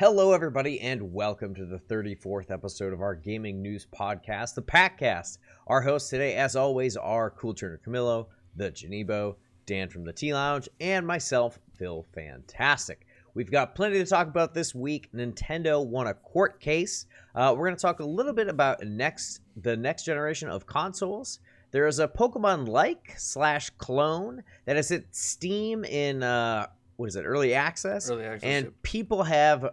Hello, everybody, and welcome to the 34th episode of our gaming news podcast, the PackCast. Our hosts today, as always, are Cool Turner Camillo, the Janebo, Dan from the Tea Lounge, and myself, Phil Fantastic. We've got plenty to talk about this week. Nintendo won a court case. We're going to talk a little bit about the next generation of consoles. There is a Pokemon-like / clone that is at Steam in early access? Early access, and yep. People have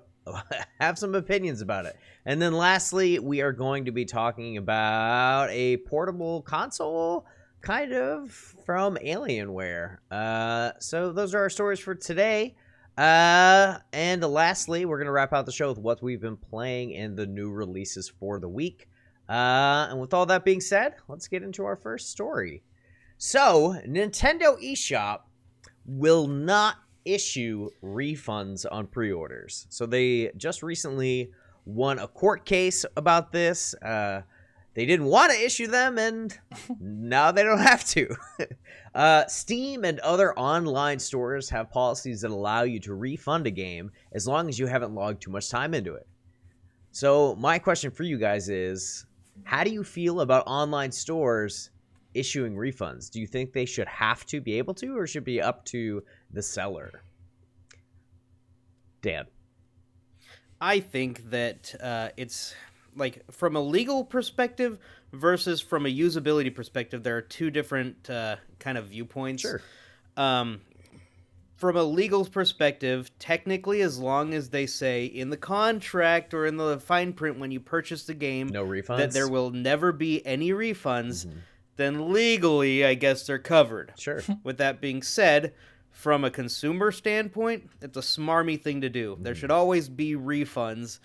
some opinions about it. And then lastly, we are going to be talking about a portable console, kind of, from Alienware. So those are our stories for today. And lastly, we're going to wrap out the show with what we've been playing and the new releases for the week. And with all that being said, let's get into our first story. So, Nintendo Eshop will not issue refunds on pre-orders. So they just recently won a court case about this. They didn't want to issue them, and now they don't have to. Steam and other online stores have policies that allow you to refund a game as long as you haven't logged too much time into it. So my question for you guys is, how do you feel about online stores issuing refunds? Do you think they should have to be able to, or should it be up to the seller? Dan. I think that it's like from a legal perspective versus from a usability perspective, there are two different kind of viewpoints. Sure. From a legal perspective, technically, as long as they say in the contract or in the fine print when you purchase the game No refunds? that there will never be any refunds, then legally, I guess they're covered. Sure. With that being said, from a consumer standpoint, it's a smarmy thing to do. There should always be refunds,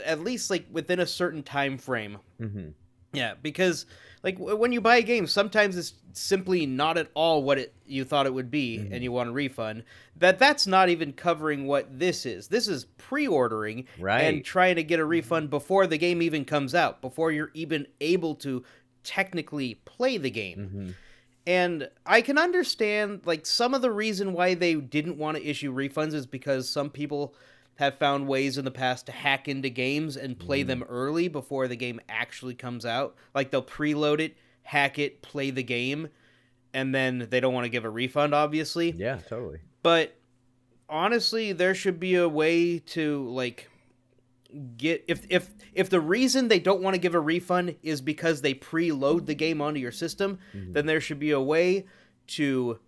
at least like within a certain time frame. Mm-hmm. Yeah, because like when you buy a game, sometimes it's simply not at all what you thought it would be, and you want a refund. That's not even covering what this is. This is pre-ordering and trying to get a refund before the game even comes out, before you're even able to technically play the game. And I can understand, like, some of the reason why they didn't want to issue refunds is because some people have found ways in the past to hack into games and play them early before the game actually comes out. Like, they'll preload it, hack it, play the game, and then they don't want to give a refund, obviously. Yeah, totally. But honestly, there should be a way to, like, get if the reason they don't want to give a refund is because they preload the game onto your system, then there should be a way to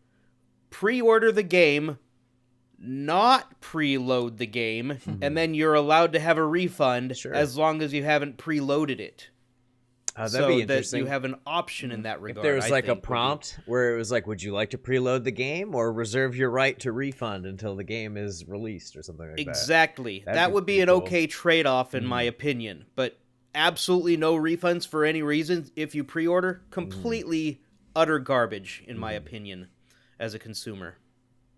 pre-order the game, not preload the game, and then you're allowed to have a refund as long as you haven't preloaded it. That'd be interesting. That you have an option in that regard. If there was like a prompt where it was like, would you like to preload the game or reserve your right to refund until the game is released or something like that? Exactly. That would be an okay trade-off in my opinion. But absolutely no refunds for any reason if you pre-order. Completely utter garbage in my opinion as a consumer.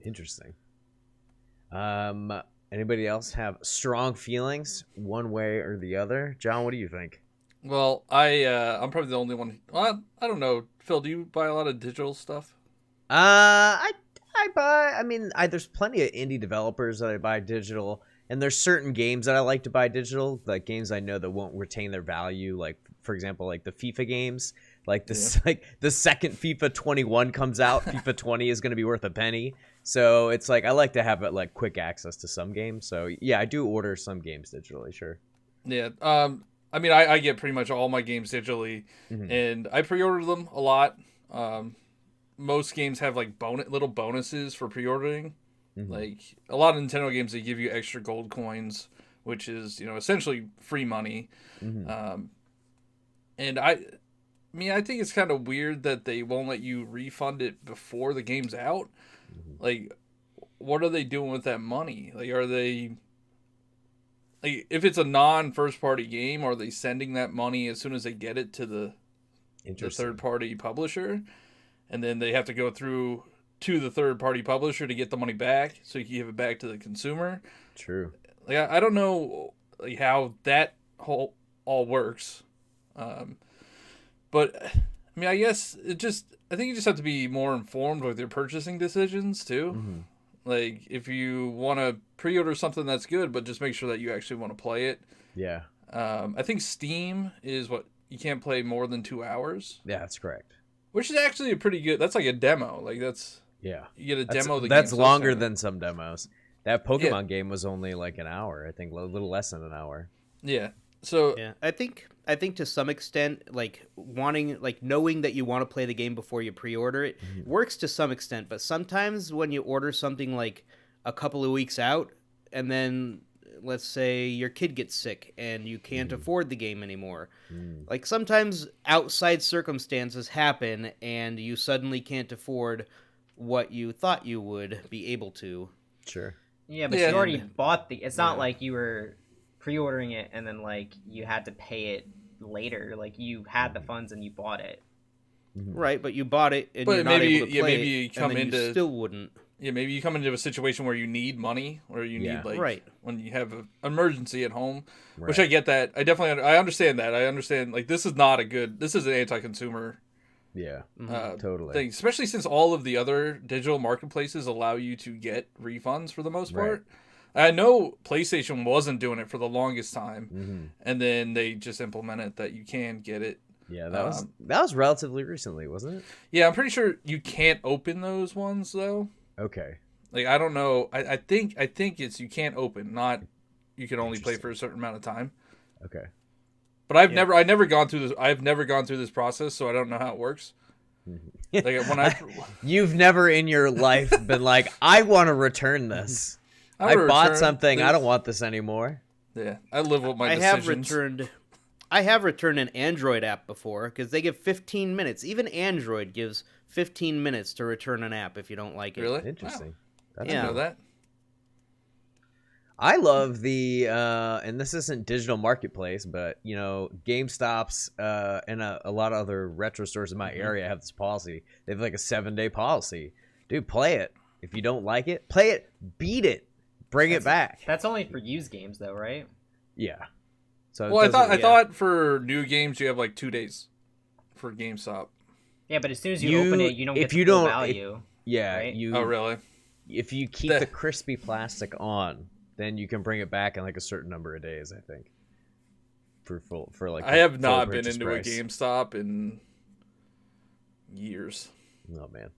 Interesting. Anybody else have strong feelings one way or the other? John, what do you think? Well, I'm probably the only one. Well, I don't know. Phil, do you buy a lot of digital stuff? I buy. I mean, there's plenty of indie developers that I buy digital, and there's certain games that I like to buy digital, like games I know that won't retain their value. Like, for example, like the FIFA games. Like this, like the second FIFA 21 comes out, FIFA 20 is going to be worth a penny. So it's like I like to have like quick access to some games. So yeah, I do order some games digitally. Sure. Yeah. I mean, I get pretty much all my games digitally, and I pre-order them a lot. Most games have like little bonuses for pre-ordering. Like a lot of Nintendo games, they give you extra gold coins, which is essentially free money. And I think it's kind of weird that they won't let you refund it before the game's out. Like, what are they doing with that money? Like, are they... Like, if it's a non-first party game, are they sending that money as soon as they get it to the third party publisher, and then they have to go through to the third party publisher to get the money back, so you can give it back to the consumer? True. Like, I don't know like how that all works, but I mean, I guess I think you just have to be more informed with your purchasing decisions too. Like, if you want to pre-order something that's good, but just make sure that you actually want to play it. Yeah. I think Steam is what you can't play more than 2 hours. Yeah, that's correct. Which is actually a pretty good. That's like a demo. Like that's Yeah. you get a demo. Of the That's game longer soon. than some demos. That Pokemon game was only like an hour. I think a little less than an hour. Yeah. So Yeah, I think to some extent, like knowing that you want to play the game before you pre-order it works to some extent. But sometimes when you order something like a couple of weeks out, and then let's say your kid gets sick and you can't afford the game anymore, like sometimes outside circumstances happen and you suddenly can't afford what you thought you would be able to. Sure. Yeah, but you already bought the. It's not like you were pre-ordering it and then like you had to pay it later. Like you had the funds and you bought it. Right, but you bought it and But you're not maybe- able to yeah, play maybe it, you come and then into- you still wouldn't. yeah, maybe you come into a situation where you need money, or you Yeah. need like Right. when you have an emergency at home. Which Right. I get that. I understand that. I understand like this is not a good. This is an anti-consumer Yeah. Mm-hmm. Totally. thing, especially since all of the other digital marketplaces allow you to get refunds for the most Right. part. I know PlayStation wasn't doing it for the longest time, Mm-hmm. and then they just implemented that you can get it. Yeah, that was relatively recently, wasn't it? Yeah, I'm pretty sure you can't open those ones though. Okay. Like I don't know. I think it's you can't open, not you can only play for a certain amount of time. Okay. But I've never gone through this. I've never gone through this process, so I don't know how it works. Like when You've never in your life been like, I want to return this. I wanna bought return something. I this. don't want this anymore. Yeah, I live with my I decisions. have returned an Android app before because they give 15 minutes. Even Android gives 15 minutes to return an app if you don't like it. Really Interesting. Wow. I That's didn't Yeah. know that. I love the and this isn't digital marketplace, but you know, GameStop's and a lot of other retro stores in my area have this policy. They have like a 7-day policy. Dude, play it. If you don't like it, play it, beat it, bring it back. That's only for used games though, right? Yeah. So it Well, I doesn't- thought for new games you have like 2 days for GameStop. Yeah, but as soon as you open it, you don't get if the you full don't- value. yeah, right? you Oh, really? if you keep the crispy plastic on, then you can bring it back in like a certain number of days, I think. For like I have full not been purchase into price. a GameStop in years. Oh man.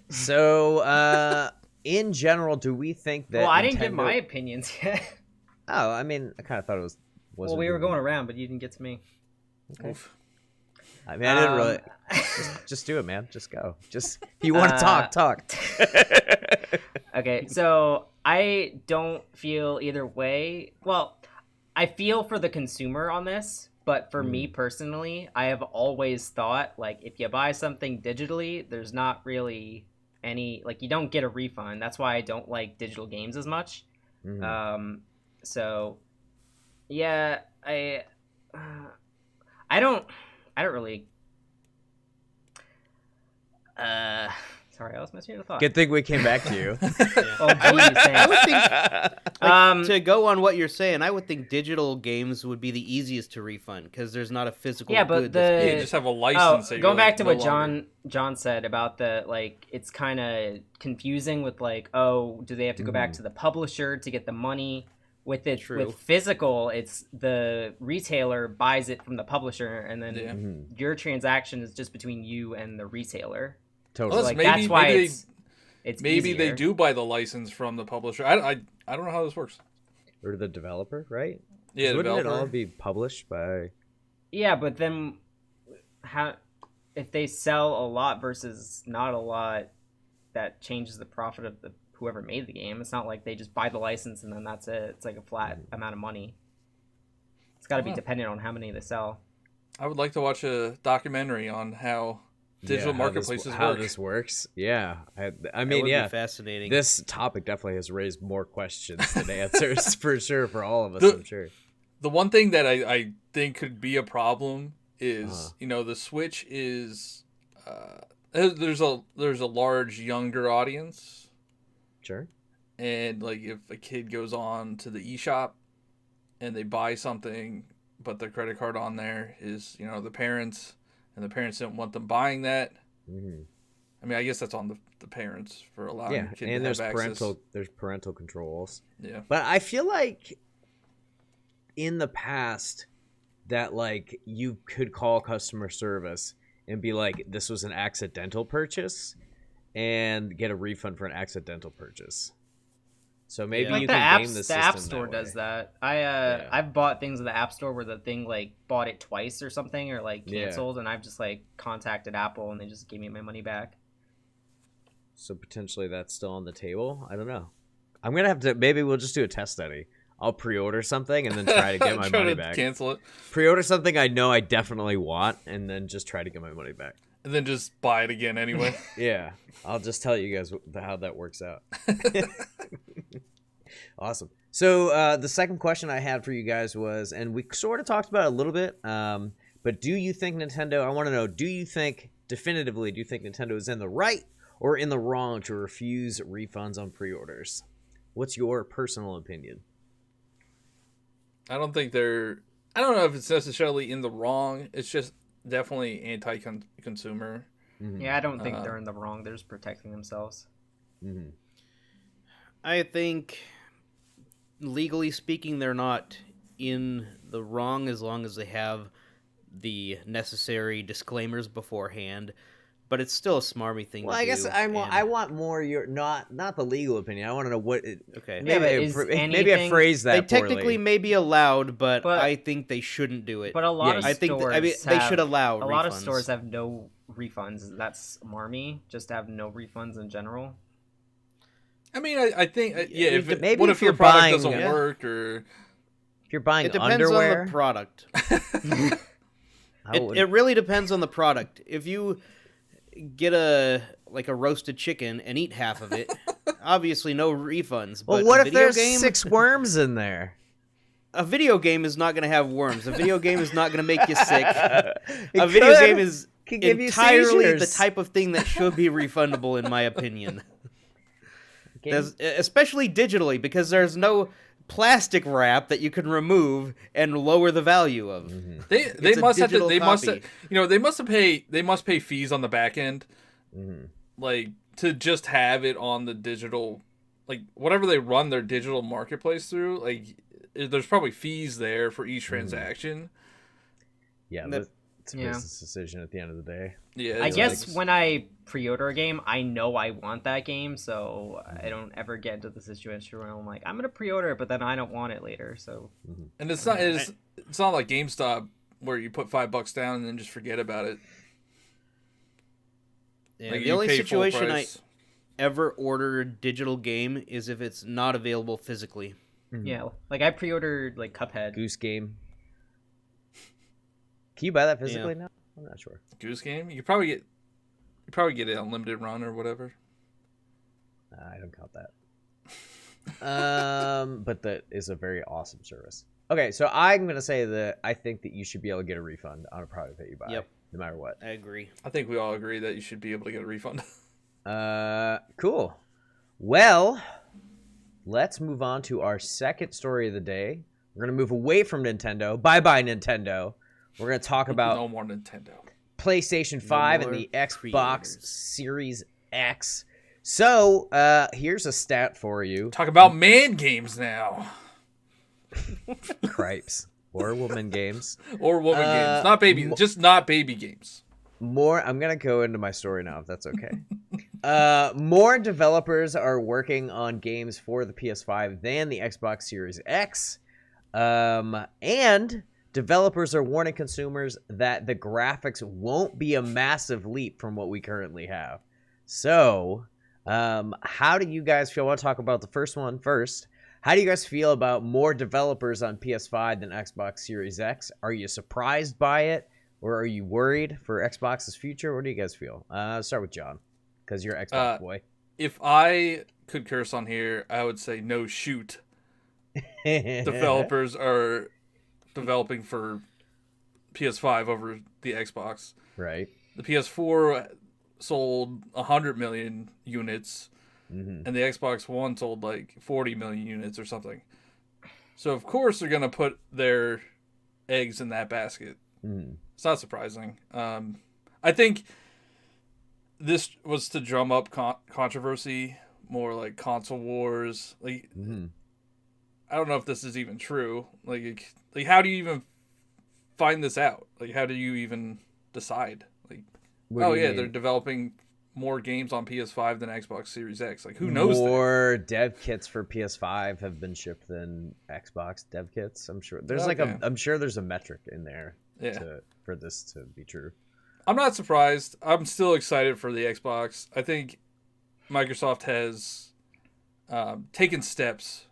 So, in general, do we think that? Well, I didn't give Nintendo- my opinions yet. Oh, I mean, I kind of thought it was. Well, we were going around, but you didn't get to me. Oof. I mean, I didn't really. Just do it, man. Just go. Just if you want to talk. Okay, so I don't feel either way. Well, I feel for the consumer on this, but for me personally, I have always thought like if you buy something digitally, there's not really any like you don't get a refund. That's why I don't like digital games as much. So yeah, I don't really. Sorry, I was missing your thought. Good thing we came back to you. Oh, geez, I would thanks. think to go on what you're saying, I would think digital games would be the easiest to refund because there's not a physical. Yeah, but good that's- Yeah, you just have a license. that going you're, back to like, what no longer- John said about the like, it's kind of confusing with like, oh, do they have to go back to the publisher to get the money? With it, True. with physical, it's the retailer buys it from the publisher, and then your transaction is just between you and the retailer. Totally. Well, Like maybe- that's why maybe it's Maybe they easier. do buy the license from the publisher. I don't know how this works. Or the developer, right? Yeah, the Wouldn't it developer. all be published by? Yeah, but then how if they sell a lot versus not a lot, that changes the profit of the whoever made the game. It's not like they just buy the license and then that's it. It's like a flat amount of money. It's got to be Wow. dependent on how many they sell. I would like to watch a documentary on how digital Yeah, marketplaces how work. this works. Yeah, I that mean, would yeah, be fascinating. this topic definitely has raised more questions than answers for sure for all of us. The- I'm sure. The one thing that I think could be a problem is the Switch is there's a large younger audience, Sure. and like if a kid goes on to the eShop and they buy something, but their credit card on there is the parents, and the parents don't want them buying that. I mean, I guess that's on the parents for allowing Yeah, the kid and to there's have access. there's parental controls. Yeah. But I feel like in the past that like you could call customer service and be like, this was an accidental purchase, and get a refund for an accidental purchase. So maybe Yeah. you Like can game the the system App Store that does way. that. Yeah. I've bought things in the App Store where the thing like bought it twice or something, or like Yeah. canceled, and I've just like contacted Apple and they just gave me my money back. So potentially that's still on the table. I don't know. I'm gonna have to. Maybe we'll just do a test study. I'll pre-order something and then try to get my Try money to back. cancel it. Pre-order something I know I definitely want, and then just try to get my money back. And then just buy it again anyway. Yeah, I'll just tell you guys how that works out. Awesome. So the second question I had for you guys was, and we sort of talked about it a little bit, but do you think Nintendo, I want to know, do you think Nintendo is in the right or in the wrong to refuse refunds on pre-orders? What's your personal opinion? I don't know if it's necessarily in the wrong. It's just definitely anti-consumer. Mm-hmm. Yeah, I don't think they're in the wrong. They're just protecting themselves. Mm-hmm. I think, legally speaking, they're not in the wrong as long as they have the necessary disclaimers beforehand. But it's still a smarmy thing Well, to I guess do. I want more your not the legal opinion. I want to know what. Okay. Yeah, but Maybe, is maybe I anything- phrased They that poorly. technically may be allowed, but But- I think they shouldn't do it. But a lot of I stores think they should allow a lot of refunds. stores have no refunds. That's smarmy, just to have no refunds in general. I mean, I think, yeah. maybe What if if your you're product buying- doesn't Yeah. work, or If you're buying It depends underwear, on the product. I would- It really depends on the product. If you get a roasted chicken and eat half of it, obviously no refunds. well, But what a if video there's game, 6 worms in there? A video game is not going to have worms. A video game is not going to make you sick. It A video could- game is could give you entirely the seizures. type of thing that should be refundable, in my opinion. Game- Especially digitally, because there's no plastic wrap that you can remove and lower the value of. Mm-hmm. they a must have to. digital They must, copy. They must pay fees on the back end, Mhm. like to just have it on the digital, like whatever they run their digital marketplace through. Like, there's probably fees there for each transaction. Yeah, That- it's a Yeah. business decision at the end of the day. Yeah, I it's guess like- when I pre-order a game, I know I want that game, so I don't ever get into the situation where I'm like, I'm gonna pre-order it, but then I don't want it later. So and it's not like GameStop where you put $5 down and then just forget about it. Yeah, Like, the you only pay full situation I price. ever order a digital game is if it's not available physically. yeah, like I pre-ordered like Cuphead. Goose Game. Can you buy that physically now? I'm not sure. Goose Game, you probably get an unlimited run or whatever. I don't count that. But that is a very awesome service. Okay, so I'm gonna say that I think that you should be able to get a refund on a product that you buy, Yep. no matter what. I agree. I think we all agree that you should be able to get a refund. Cool. Well, let's move on to our second story of the day. We're gonna move away from Nintendo. Bye bye Nintendo. We're gonna talk about No more Nintendo. PlayStation 5 and more the Xbox pre-orders. Series X. So, here's a stat for you. Talk about man games now. Cripes. Or woman games. Or woman games. Not baby. Just not baby games. I'm going to go into my story now, if that's okay. More developers are working on games for the PS5 than the Xbox Series X. And developers are warning consumers that the graphics won't be a massive leap from what we currently have. So, how do you guys feel? I want to talk about the first one first. How do you guys feel about more developers on PS5 than Xbox Series X? Are you surprised by it, or are you worried for Xbox's future? What do you guys feel? Let's start with John, because you're an Xbox boy. If I could curse on here, I would say no shoot. Developers are developing for PS5 over the Xbox. Right. The PS4 sold 100 million units, Mm-hmm. and the Xbox One sold like 40 million units or something. So of course they're gonna put their eggs in that basket. Mm-hmm. It's not surprising. I think this was to drum up controversy, more like console wars. Like, I don't know if this is even true. Like how do you even find this out? Like, how do you even decide? Like, they're developing more games on PS5 than Xbox Series X. Like, who knows? More dev kits for PS5 have been shipped than Xbox dev kits. I'm sure there's I'm sure there's a metric in there for this to be true. I'm not surprised. I'm still excited for the Xbox. I think Microsoft has taken steps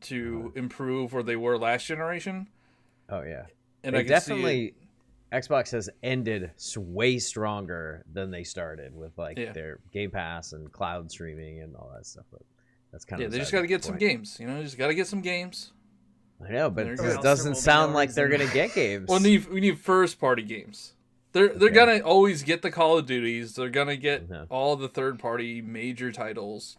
to improve where they were last generation. Oh yeah, and they I can definitely. Xbox has ended way stronger than they started with their Game Pass and cloud streaming and all that stuff. But that's kind of they just got to get some games. Just got to get some games. I know, but it doesn't sound like they're gonna get games. Well, we need first party games. They're gonna always get the Call of Duties. They're gonna get all the third party major titles.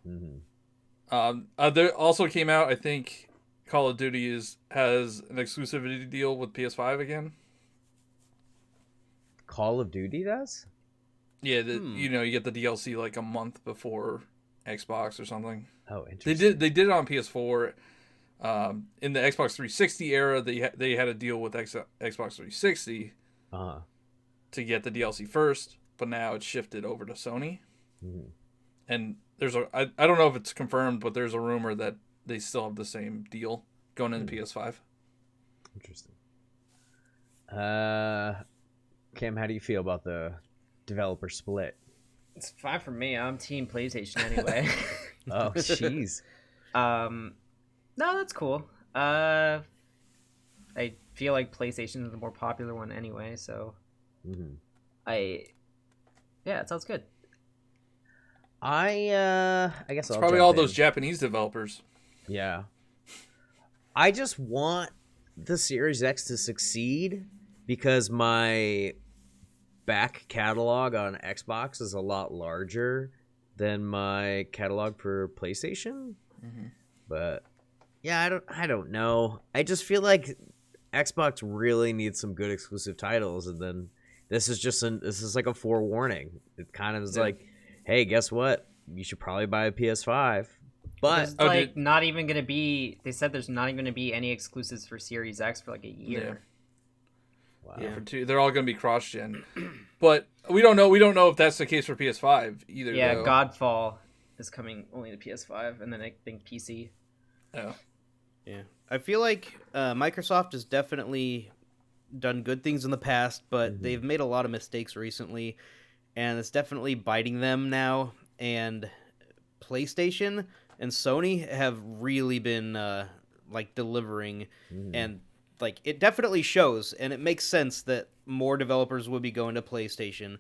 There also came out, I think, Call of Duty has an exclusivity deal with PS5 again. Call of Duty does? Yeah, you get the DLC like a month before Xbox or something. Oh, interesting. They did it on PS4. In the Xbox 360 era, they had a deal with Xbox 360 to get the DLC first, but now it's shifted over to Sony. And there's I don't know if it's confirmed, but there's a rumor that they still have the same deal going into PS5. Interesting. Cam, how do you feel about the developer split? It's fine for me. I'm team PlayStation anyway. Oh, jeez. No, that's cool. I feel like PlayStation is the more popular one anyway, so it sounds good. I guess it's probably all those Japanese developers. Yeah. I just want the Series X to succeed because my back catalog on Xbox is a lot larger than my catalog for PlayStation. But yeah, I don't know. I just feel like Xbox really needs some good exclusive titles, and then this is like a forewarning. It kind of is like, hey, guess what? You should probably buy a PS5. But there's not even gonna be. They said there's not even gonna be any exclusives for Series X for like a year. Wow. Yeah, for two, they're all going to be cross-gen. But we don't know. We don't know if that's the case for PS5 either. Yeah, though. Godfall is coming only to PS5, and then I think PC. Oh. Yeah, I feel like Microsoft has definitely done good things in the past, but they've made a lot of mistakes recently, and it's definitely biting them now. And PlayStation and Sony have really been delivering and. Like, it definitely shows, and it makes sense that more developers would be going to PlayStation.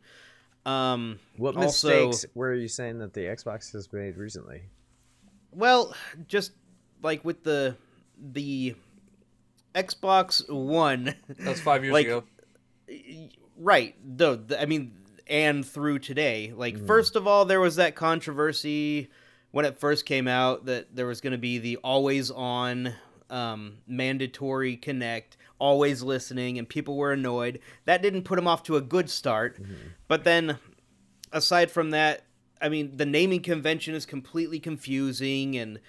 What mistakes were you saying that the Xbox has made recently? Well, just like with the Xbox One. That's 5 years ago. Right. I mean, and through today. Like, first of all, there was that controversy when it first came out that there was going to be the always-on mandatory connect, always listening, and people were annoyed. That didn't put them off to a good start. But then, aside from that, I mean, the naming convention is completely confusing, and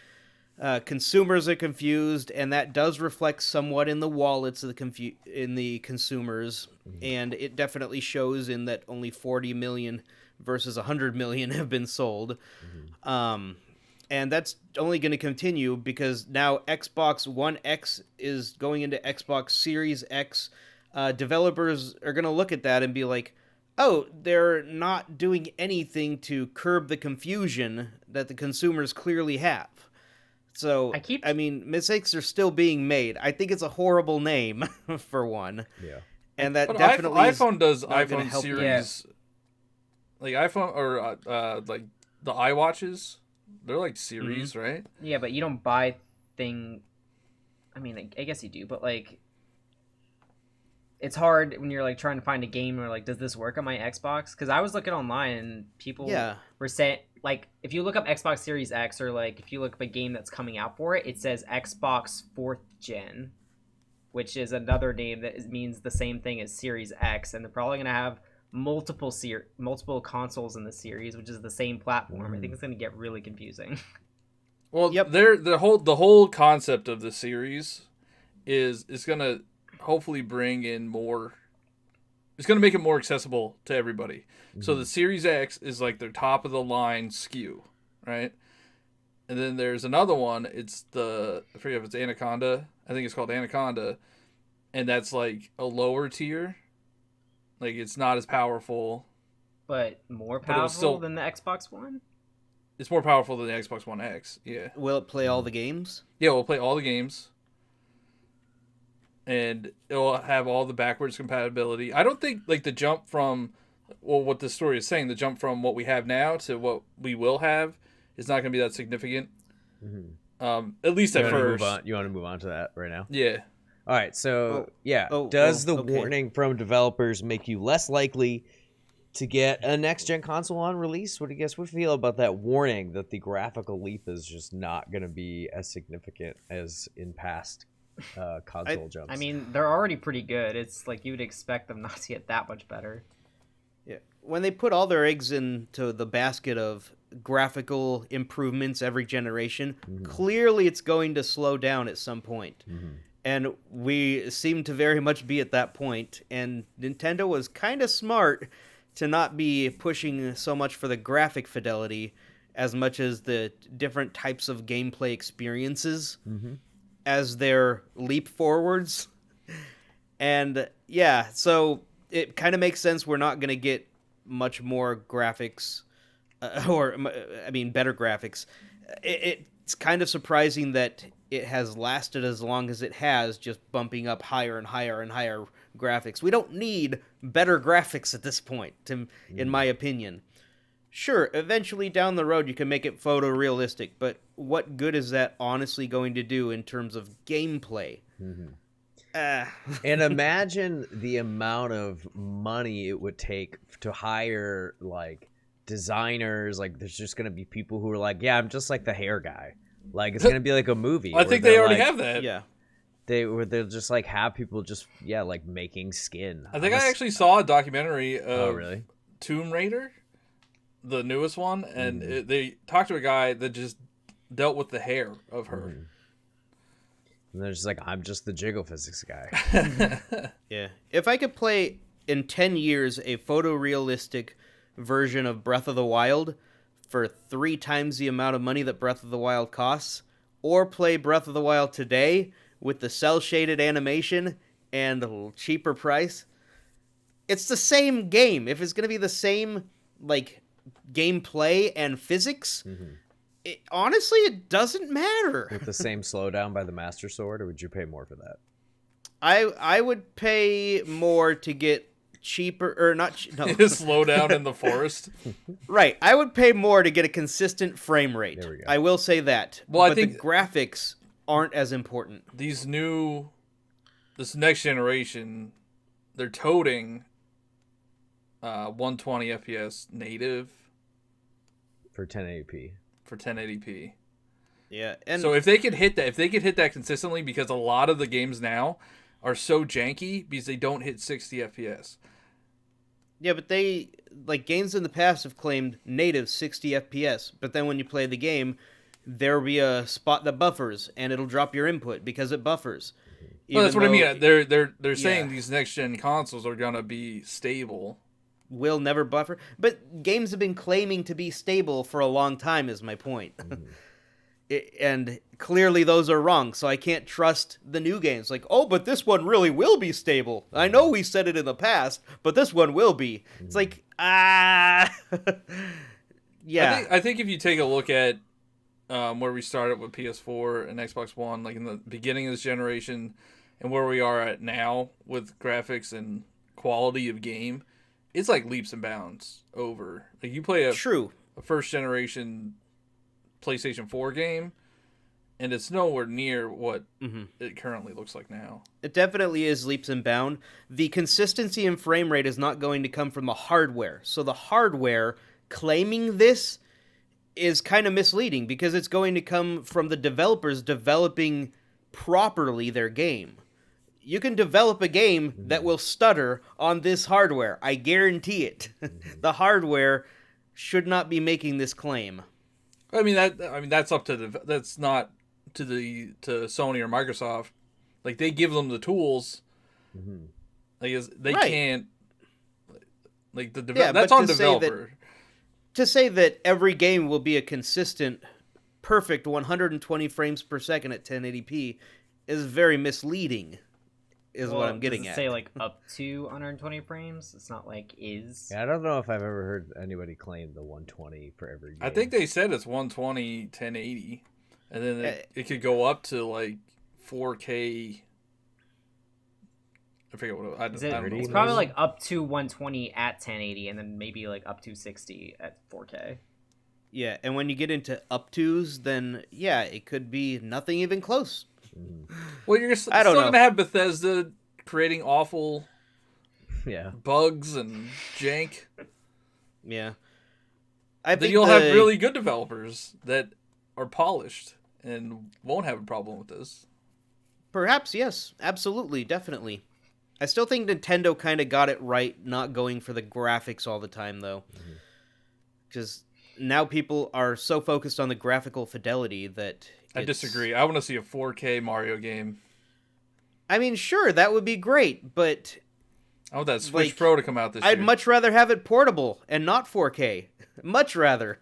consumers are confused, and that does reflect somewhat in the wallets of the consumers. And it definitely shows in that only 40 million versus 100 million have been sold. And that's only going to continue because now Xbox One X is going into Xbox Series X. Developers are going to look at that and be like, oh, they're not doing anything to curb the confusion that the consumers clearly have. So, I mean, mistakes are still being made. I think it's a horrible name, for one. Yeah. And that but definitely iPhone does not iPhone help series. Like iPhone or like the iWatches. They're like series, right? Yeah, but you don't buy thing. I mean, I guess you do, but like, it's hard when you're like trying to find a game or like, does this work on my Xbox? Because I was looking online and people were saying like, if you look up Xbox Series X or like if you look up a game that's coming out for it, it says Xbox 4th Gen, which is another name that means the same thing as Series X, and they're probably gonna have multiple consoles in the series, which is the same platform, I think it's going to get really confusing. Well, the whole concept of the series is going to hopefully bring in more. It's going to make it more accessible to everybody. So the Series X is like their top of the line SKU, right? And then there's another one. It's I forget if it's Anaconda. I think it's called Anaconda, and that's like a lower tier. Like it's not as powerful, but more powerful than the Xbox One. It's more powerful than the Xbox One X. Yeah. Will it play all the games? Yeah, we'll play all the games. And it'll have all the backwards compatibility. I don't think like the jump from what the story is saying, the jump from what we have now to what we will have is not going to be that significant. At least at first. You want to move on to that right now? Yeah. All right. So does the warning from developers make you less likely to get a next-gen console on release? What do you guys feel about that warning that the graphical leap is just not going to be as significant as in past console jumps? I mean, they're already pretty good. It's like you would expect them not to get that much better. Yeah. When they put all their eggs into the basket of graphical improvements every generation, clearly it's going to slow down at some point. And we seem to very much be at that point. And Nintendo was kind of smart to not be pushing so much for the graphic fidelity as much as the different types of gameplay experiences as their leap forwards. And yeah, so it kind of makes sense we're not going to get much more graphics, better graphics. It's kind of surprising that it has lasted as long as it has, just bumping up higher and higher and higher graphics. We don't need better graphics at this point, in my opinion. Sure, eventually down the road you can make it photorealistic, but what good is that honestly going to do in terms of gameplay? And imagine the amount of money it would take to hire like designers. Like there's just going to be people who are like, yeah, I'm just like the hair guy. Like it's going to be like a movie. I think they already have that. Yeah. They'll just like have people just like making skin. I think I actually saw a documentary of really? Tomb Raider, the newest one, and they talked to a guy that just dealt with the hair of her. And they're just like, I'm just the jiggle physics guy. Yeah. If I could play in 10 years a photorealistic version of Breath of the Wild for 3 times the amount of money that Breath of the Wild costs, or play Breath of the Wild today with the cel-shaded animation and a cheaper price, it's the same game. If it's going to be the same like gameplay and physics, honestly, it doesn't matter. With the same slowdown by the Master Sword, or would you pay more for that? I would pay more to get cheaper, or not. No. Slow down in the forest. Right. I would pay more to get a consistent frame rate. There we go. I will say that. Well, but I think the graphics aren't as important. This next generation, they're toting 120 FPS native for 1080p. For 1080p. Yeah, and so if they could hit that consistently, because a lot of the games now are so janky because they don't hit 60 FPS. Yeah, but games in the past have claimed native 60 FPS, but then when you play the game, there'll be a spot that buffers, and it'll drop your input because it buffers. Well, that's what I mean. They're saying these next gen consoles are gonna be stable. Will never buffer, but games have been claiming to be stable for a long time. Is my point. And clearly those are wrong, so I can't trust the new games. Like, oh, but this one really will be stable. I know we said it in the past, but this one will be. It's like, yeah. I think if you take a look at where we started with PS4 and Xbox One, like in the beginning of this generation, and where we are at now with graphics and quality of game, it's like leaps and bounds over. Like you play a first generation PlayStation 4 game, and it's nowhere near what it currently looks like now. It definitely is leaps and bounds. The consistency in frame rate is not going to come from the hardware. So the hardware claiming this is kind of misleading, because it's going to come from the developers developing properly their game. you can develop a game that will stutter on this hardware. I guarantee it. The hardware should not be making this claim. I mean that's up to that's not to Sony or Microsoft. Like, they give them the tools. Like, they can't. Like, that's on developer. To say that every game will be a consistent, perfect 120 frames per second at 1080p is very misleading. What I'm getting at. Say like up to 120 frames. It's not like is. Yeah, I don't know if I've ever heard anybody claim the 120 for every game. I think they said it's 120, 1080, and then it could go up to like 4K. I forget what I don't know. It's probably like up to 120 at 1080, and then maybe like up to 60 at 4K. Yeah, and when you get into up tos, then yeah, it could be nothing even close. Well, you're still going to have Bethesda creating awful bugs and jank. Yeah. Then you'll have really good developers that are polished and won't have a problem with this. Perhaps, yes. Absolutely, definitely. I still think Nintendo kind of got it right not going for the graphics all the time, though. Because now people are so focused on the graphical fidelity that... I disagree. I want to see a 4K Mario game. I mean, sure, that would be great, but... I want that Switch Pro to come out this year. I'd much rather have it portable and not 4K. Much rather.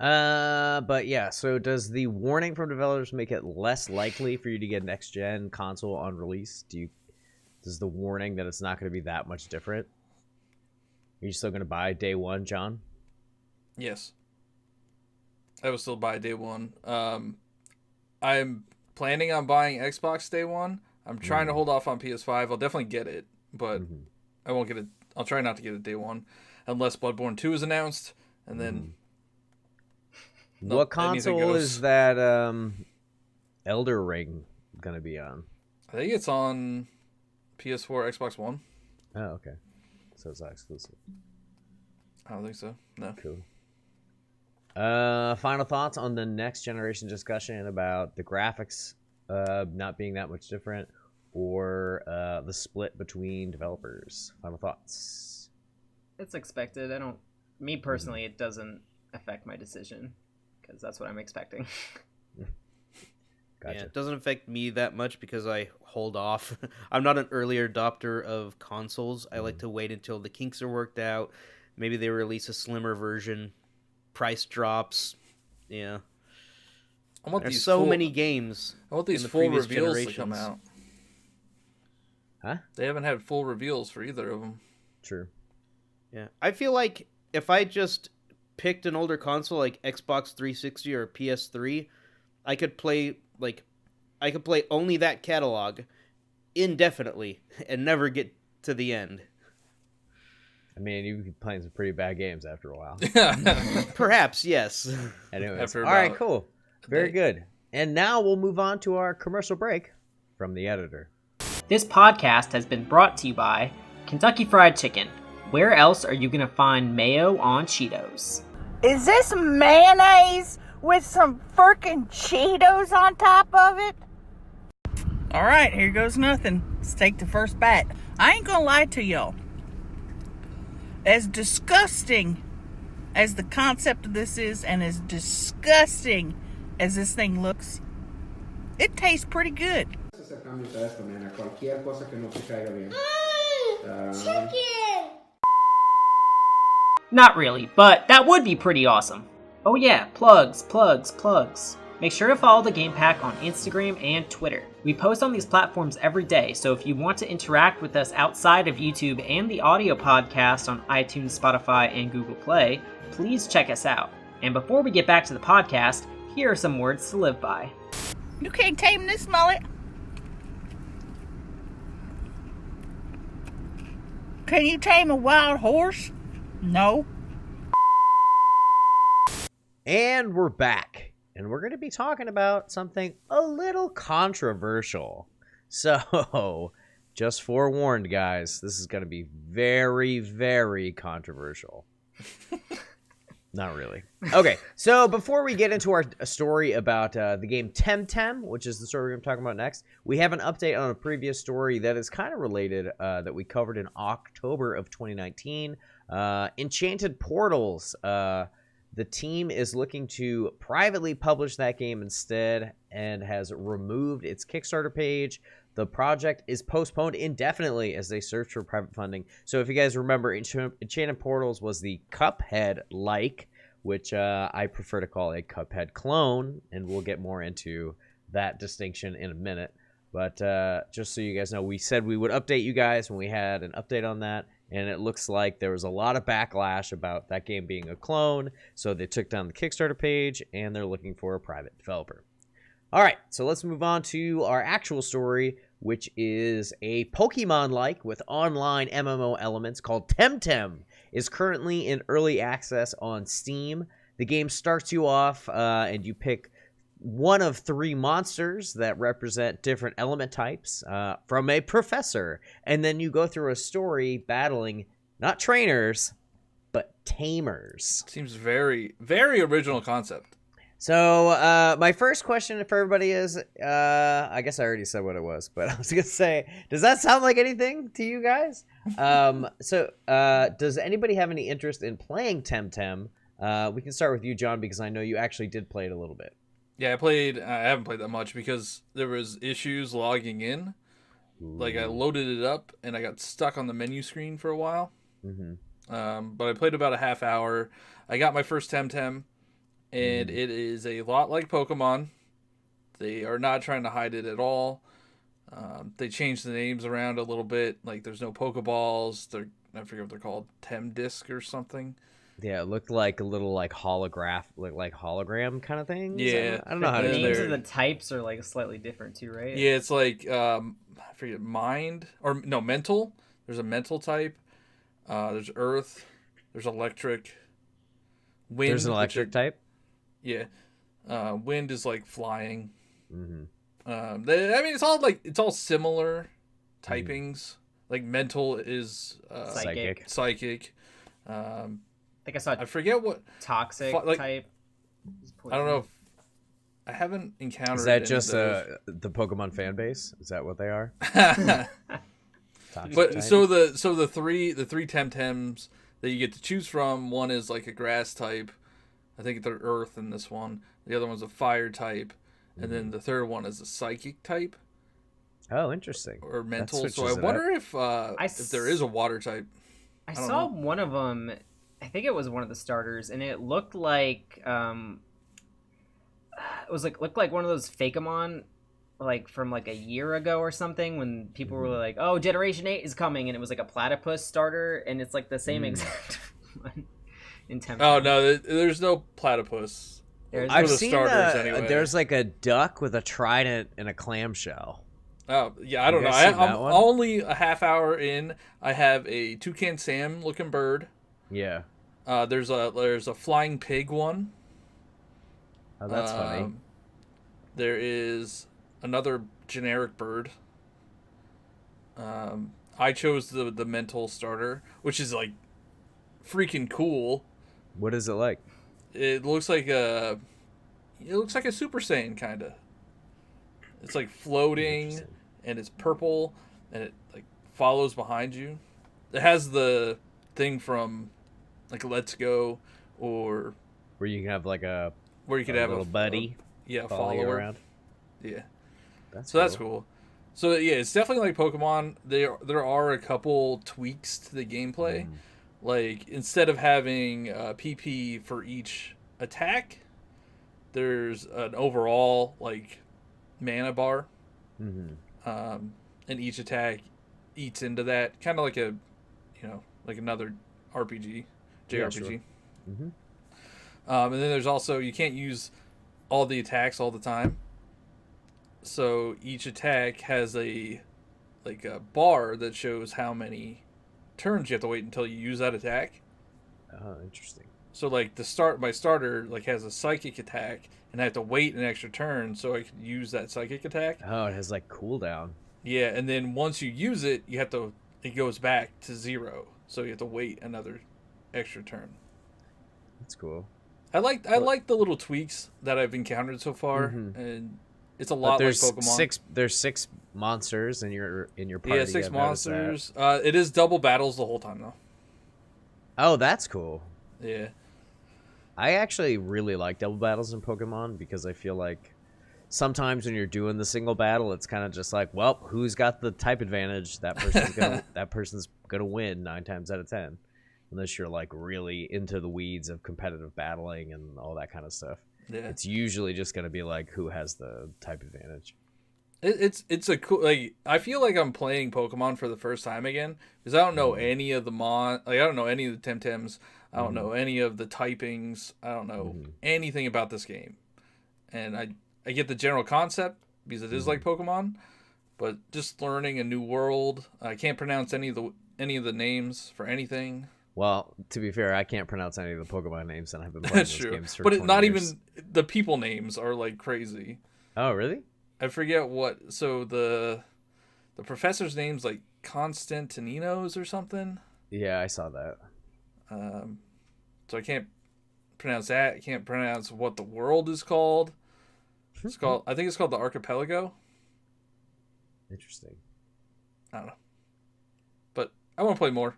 But yeah, so does the warning from developers make it less likely for you to get next-gen console on release? Does the warning that it's not going to be that much different? Are you still going to buy day one, John? Yes. I will still buy day one. I'm planning on buying Xbox day one. I'm trying to hold off on PS5. I'll definitely get it, but I won't get it. I'll try not to get it day one, unless Bloodborne 2 is announced, and then... What console is that Elder Ring going to be on? I think it's on PS4, Xbox One. Oh, okay. So it's not exclusive. I don't think so. No. Cool. Final thoughts on the next generation discussion about the graphics not being that much different, or the split between developers. Final thoughts. It's expected. Me personally, it doesn't affect my decision because that's what I'm expecting. Gotcha. Yeah, it doesn't affect me that much because I hold off. I'm not an early adopter of consoles. I like to wait until the kinks are worked out. Maybe they release a slimmer version. Price drops. Yeah. There's so many games. I want these full reveals to come out. Huh? They haven't had full reveals for either of them. True. Yeah. I feel like if I just picked an older console like Xbox 360 or PS3, I could play only that catalog indefinitely and never get to the end. I mean, you'd be playing some pretty bad games after a while. Perhaps, yes. Anyways, all right, cool. Very good. And now we'll move on to our commercial break from the editor. This podcast has been brought to you by Kentucky Fried Chicken. Where else are you going to find mayo on Cheetos? Is this mayonnaise with some frickin' Cheetos on top of it? All right, here goes nothing. Let's take the first bite. I ain't gonna lie to y'all. As disgusting as the concept of this is, and as disgusting as this thing looks, it tastes pretty good. Chicken! Not really, but that would be pretty awesome. Oh yeah, plugs. Make sure to follow the Game Pack on Instagram and Twitter. We post on these platforms every day, so if you want to interact with us outside of YouTube and the audio podcast on iTunes, Spotify, and Google Play, please check us out. And before we get back to the podcast, here are some words to live by. You can't tame this mullet. Can you tame a wild horse? No. And we're back. And we're going to be talking about something a little controversial. So, just forewarned, guys, this is going to be very, very controversial. Not really. Okay, so before we get into our story about the game Tem Tem, which is the story we're going to talk about next, we have an update on a previous story that is kind of related that we covered in October of 2019. Enchanted Portals. The team is looking to privately publish that game instead and has removed its Kickstarter page. The project is postponed indefinitely as they search for private funding. So if you guys remember, Enchanted Portals was the Cuphead-like, which I prefer to call a Cuphead clone, and we'll get more into that distinction in a minute. But just so you guys know, we said we would update you guys when we had an update on that, and it looks like there was a lot of backlash about that game being a clone, so they took down the Kickstarter page, and they're looking for a private developer. All right, so let's move on to our actual story, which is a Pokemon-like with online MMO elements called Tem Tem, is currently in early access on Steam. The game starts you off, and you pick one of 3 monsters that represent different element types from a professor, and then you go through a story battling not trainers, but tamers. Seems very, very original concept. So, my first question for everybody is, I guess I already said what it was, but I was going to say, does that sound like anything to you guys? Does anybody have any interest in playing Tem Tem? We can start with you, John, because I know you actually did play it a little bit. Yeah, I haven't played that much because there was issues logging in. Ooh. Like, I loaded it up, and I got stuck on the menu screen for a while. Mm-hmm. But I played about a half hour. I got my first Tem Tem. And it is a lot like Pokemon. They are not trying to hide it at all. They changed the names around a little bit. Like, there's no Pokeballs. I forget what they're called. Tem Disc or something. Yeah, it looked like a little like hologram kind of thing. Yeah. I don't know how The to names do of the types are like slightly different too, right? Yeah, it's like, I forget, mental. There's a mental type. There's earth. There's electric. Wind. There's an electric type? Yeah. Wind is like flying. Mm-hmm. It's all similar typings. Like mental is psychic. I think I saw I forget what toxic type. I don't know. I haven't encountered. Is that just the Pokemon fan base? Is that what they are? But type? so the three Tem Tems that you get to choose from. One is like a grass type. I think they're earth in this one. The other one's a fire type, and then the third one is a psychic type. Oh, interesting. Or mental. So I wonder if there is a water type. I saw one of them. I think it was one of the starters, and it looked like looked like one of those Fakemon, like from like a year ago or something, when people were like, "Oh, Generation 8 is coming," and it was like a platypus starter, and it's like the same exact one. In Tem Tem. Oh no, there's no platypus. I've seen anyway. There's like a duck with a trident and a clamshell. Oh yeah, I don't know. I'm only a half hour in. I have a Toucan Sam looking bird. Yeah. There's a flying pig one. Oh, that's funny. There is another generic bird. I chose the mental starter, which is like freaking cool. What is it like? It looks like a Super Saiyan kind of. It's like floating, and it's purple, and it like follows behind you. It has the thing from like Let's Go, or where you can have like a little buddy, follower around. Yeah, that's cool. So yeah, it's definitely like Pokemon. There are a couple tweaks to the gameplay. Like, instead of having PP for each attack, there's an overall, like, mana bar. And each attack eats into that. Kind of like like another RPG, JRPG. Yeah, sure. And then there's also, you can't use all the attacks all the time. So each attack has a bar that shows how many turns you have to wait until you use that attack. Oh, interesting. So like my starter like has a psychic attack, and I have to wait an extra turn so I can use that psychic attack. Oh, it has like cooldown. Yeah, and then once you use it, it goes back to 0, so you have to wait another extra turn. That's cool. I like the little tweaks that I've encountered so far, and it's a lot like Pokemon. There's 6 monsters in your party. Yeah, 6 monsters. It is double battles the whole time though. Oh, that's cool. Yeah. I actually really like double battles in Pokemon because I feel like sometimes when you're doing the single battle, it's kind of just like, well, who's got the type advantage? That person's gonna win 9 times out of 10, unless you're like really into the weeds of competitive battling and all that kind of stuff. Yeah. It's usually just gonna be like who has the type advantage. It's a cool, like, I feel like I'm playing Pokemon for the first time again because I don't know any of the I don't know any of the Tem Tems. I don't know any of the typings. I don't know anything about this game, and I get the general concept because it is like Pokemon, but just learning a new world. I can't pronounce any of the names for anything. Well, to be fair, I can't pronounce any of the Pokemon names, and I've been playing those games for 20 not years. even the people names are like crazy. Oh, really? I forget what. So the professor's name's like Constantininos or something. Yeah, I saw that. So I can't pronounce that. I can't pronounce what the world is called. It's called. I think it's called the Archipelago. Interesting. I don't know, but I want to play more.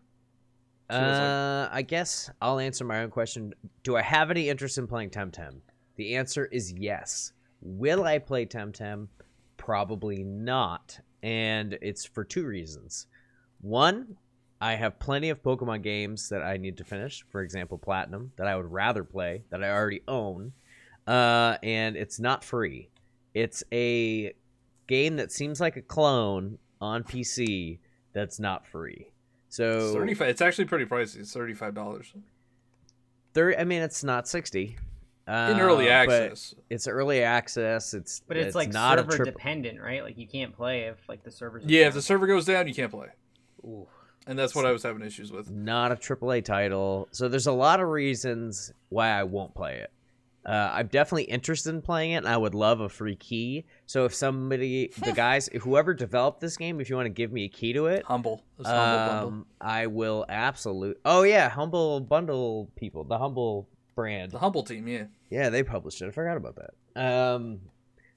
I guess I'll answer my own question. Do I have any interest in playing Tem Tem? The answer is yes. Will I play Tem Tem? Probably not. And it's for 2 reasons. One, I have plenty of Pokemon games that I need to finish. For example, Platinum, that I would rather play, that I already own. And it's not free. It's a game that seems like a clone on PC that's not free. So $35. It's actually pretty pricey. It's $35. I mean, it's not 60. In early access. It's early access. But it's like not server dependent, right? Like you can't play if like the servers. Yeah, if the server goes down, you can't play. Ooh. And that's what I was having issues with. Not a AAA title. So there's a lot of reasons why I won't play it. I'm definitely interested in playing it, and I would love a free key. So if whoever developed this game, if you want to give me a key to it, Humble. Bundle. I will absolutely. Oh yeah, Humble Bundle people, the Humble brand, The Humble team, yeah. Yeah, they published it. I forgot about that.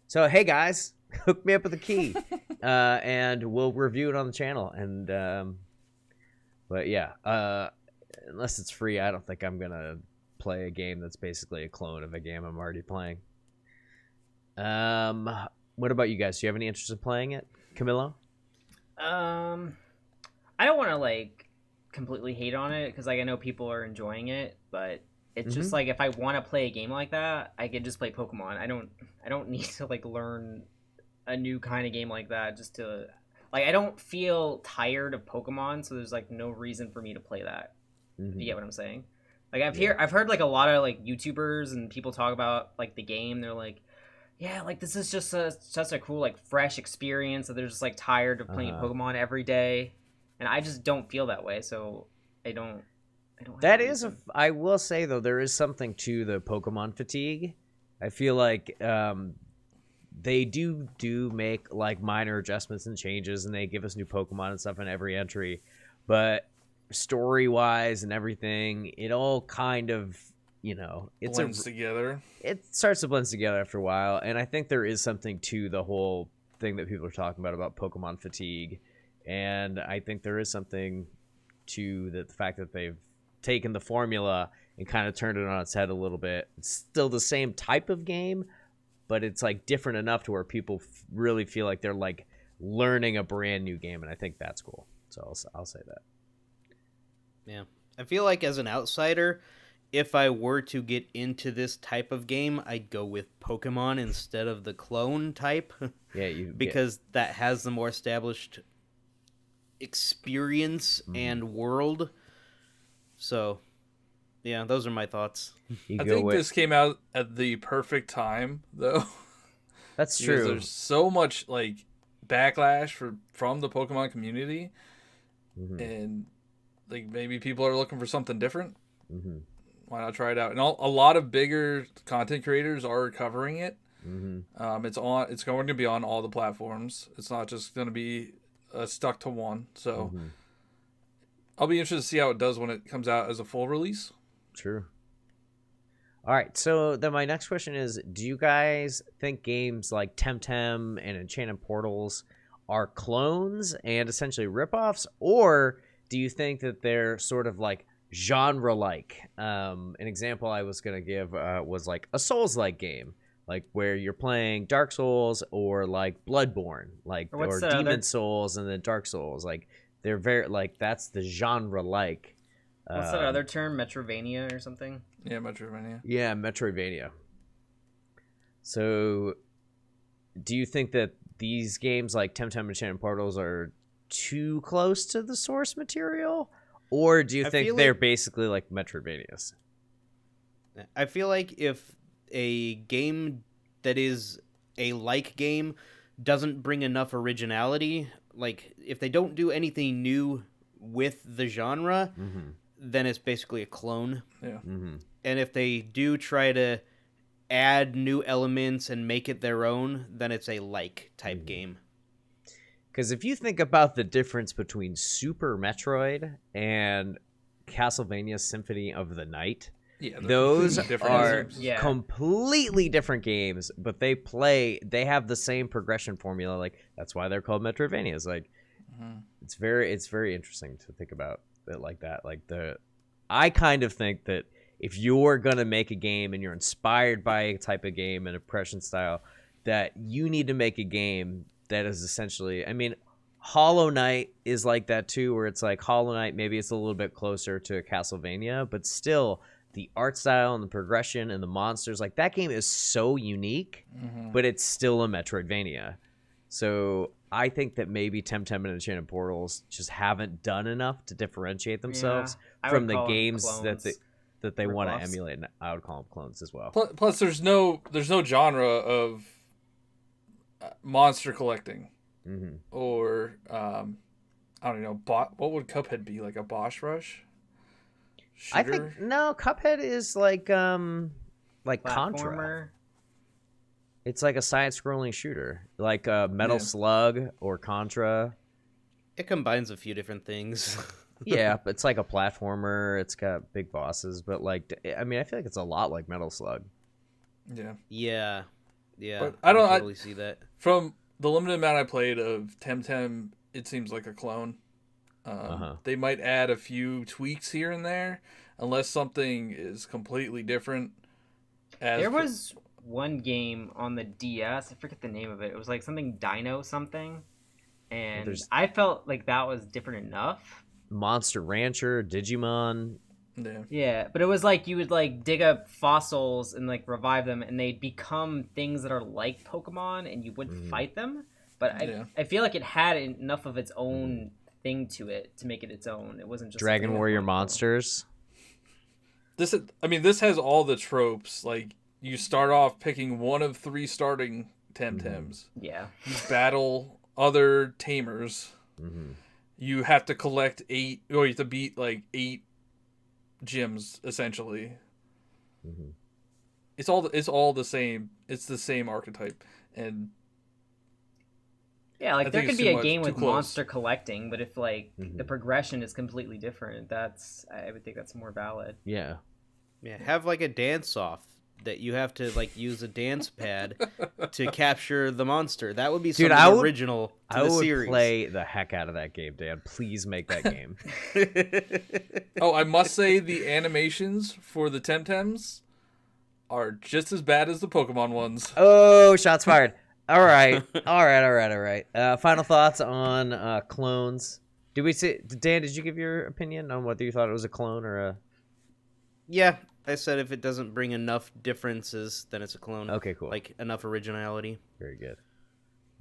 So hey guys, hook me up with a key, and we'll review it on the channel. And but yeah, unless it's free, I don't think I'm gonna play a game that's basically a clone of a game I'm already playing. What about you guys? Do you have any interest in playing it, Camilo? I don't want to like completely hate on it because like I know people are enjoying it, but it's just like if I want to play a game like that, I can just play Pokemon. I don't need to like learn a new kind of game like that just to like I don't feel tired of Pokemon, so there's like no reason for me to play that. If you get what I'm saying? Like I've heard like a lot of like YouTubers and people talk about like the game. They're like, yeah, like this is just such a cool like fresh experience that they're just like tired of playing Pokemon every day, and I just don't feel that way. So I don't. That is I will say though there is something to the Pokemon fatigue. I feel like they do make like minor adjustments and changes, and they give us new Pokemon and stuff in every entry, but story wise and everything, it all kind of, you know, blends together. It starts to blend together after a while, and I think there is something to the whole thing that people are talking about Pokemon fatigue, and I think there is something to the fact that they've taken the formula and kind of turned it on its head a little bit. It's still the same type of game, but it's like different enough to where people really feel like they're like learning a brand new game, and I think that's cool. So I'll say that. Yeah. I feel like as an outsider, if I were to get into this type of game, I'd go with Pokemon instead of the clone type. Yeah, because that has the more established experience and world. So, yeah, those are my thoughts. I think this came out at the perfect time, though. That's true. There's so much like backlash from the Pokemon community, and like maybe people are looking for something different. Why not try it out? And a lot of bigger content creators are covering it. It's going to be on all the platforms. It's not just going to be stuck to one. So I'll be interested to see how it does when it comes out as a full release. True. All right, so then my next question is, do you guys think games like Tem Tem and Enchanted Portals are clones and essentially ripoffs, or do you think that they're sort of like genre-like? An example I was going to give was like a Souls-like game, like where you're playing Dark Souls or like Bloodborne, like or Demon Souls and then Dark Souls. Like they're very like that's the genre-like. What's that other term? Metrovania or something? Yeah, Metroidvania. Yeah, Metroidvania. So, do you think that these games like Tem Tem and Enchanted Portals are too close to the source material? Or do you think they're basically like Metroidvanias? I feel like if a game that is a like game doesn't bring enough originality, like if they don't do anything new with the genre, then it's basically a clone. Yeah. And if they do try to add new elements and make it their own, then it's a like type game. Because if you think about the difference between Super Metroid and Castlevania Symphony of the Night, those are completely different games, but they have the same progression formula. Like that's why they're called Metroidvanias. Like it's very interesting to think about it like that. Like I kind of think that if you're gonna make a game and you're inspired by a type of game and oppression style, that you need to make a game that is essentially, I mean, Hollow Knight is like that too, where it's like Hollow Knight, maybe it's a little bit closer to Castlevania, but still the art style and the progression and the monsters, like that game is so unique, but it's still a Metroidvania. So I think that maybe Tem Tem and Enchanted Portals just haven't done enough to differentiate themselves from the games that they want to emulate. And I would call them clones as well. Plus, there's no genre of monster collecting, or I don't know. What would Cuphead be, like a boss rush? Shooter? I think no. Cuphead is like Contra. It's like a side-scrolling shooter, like Metal Slug or Contra. It combines a few different things. Yeah, but it's like a platformer. It's got big bosses, but like, I mean, I feel like it's a lot like Metal Slug. Yeah. But I don't totally see that. From the limited amount I played of Tem Tem, it seems like a clone. They might add a few tweaks here and there, unless something is completely different. There was one game on the DS, I forget the name of it. It was like something Dino something, and I felt like that was different enough. Monster Rancher, Digimon. Yeah, but it was like you would like dig up fossils and like revive them, and they'd become things that are like Pokemon, and you would fight them. But I feel like it had enough of its own thing to it to make it its own. It wasn't just Dragon Warrior Monsters. This has all the tropes. Like you start off picking one of 3 starting Tem Tems. Yeah. You battle other tamers. You have to collect 8, or you have to beat like 8 gyms essentially. It's all the same. It's the same archetype, and yeah, like there could be a game with monster collecting, but if like the progression is completely different, I would think that's more valid. Yeah, have like a dance off that you have to like use a dance pad to capture the monster. That would be something original to the series. I would play the heck out of that game, Dan. Please make that game. Oh, I must say the animations for the Tem Tems are just as bad as the Pokemon ones. Oh, shots fired. All right. Final thoughts on clones. Dan, did you give your opinion on whether you thought it was a clone or a... Yeah, I said if it doesn't bring enough differences, then it's a clone. Okay, cool. Like enough originality. Very good.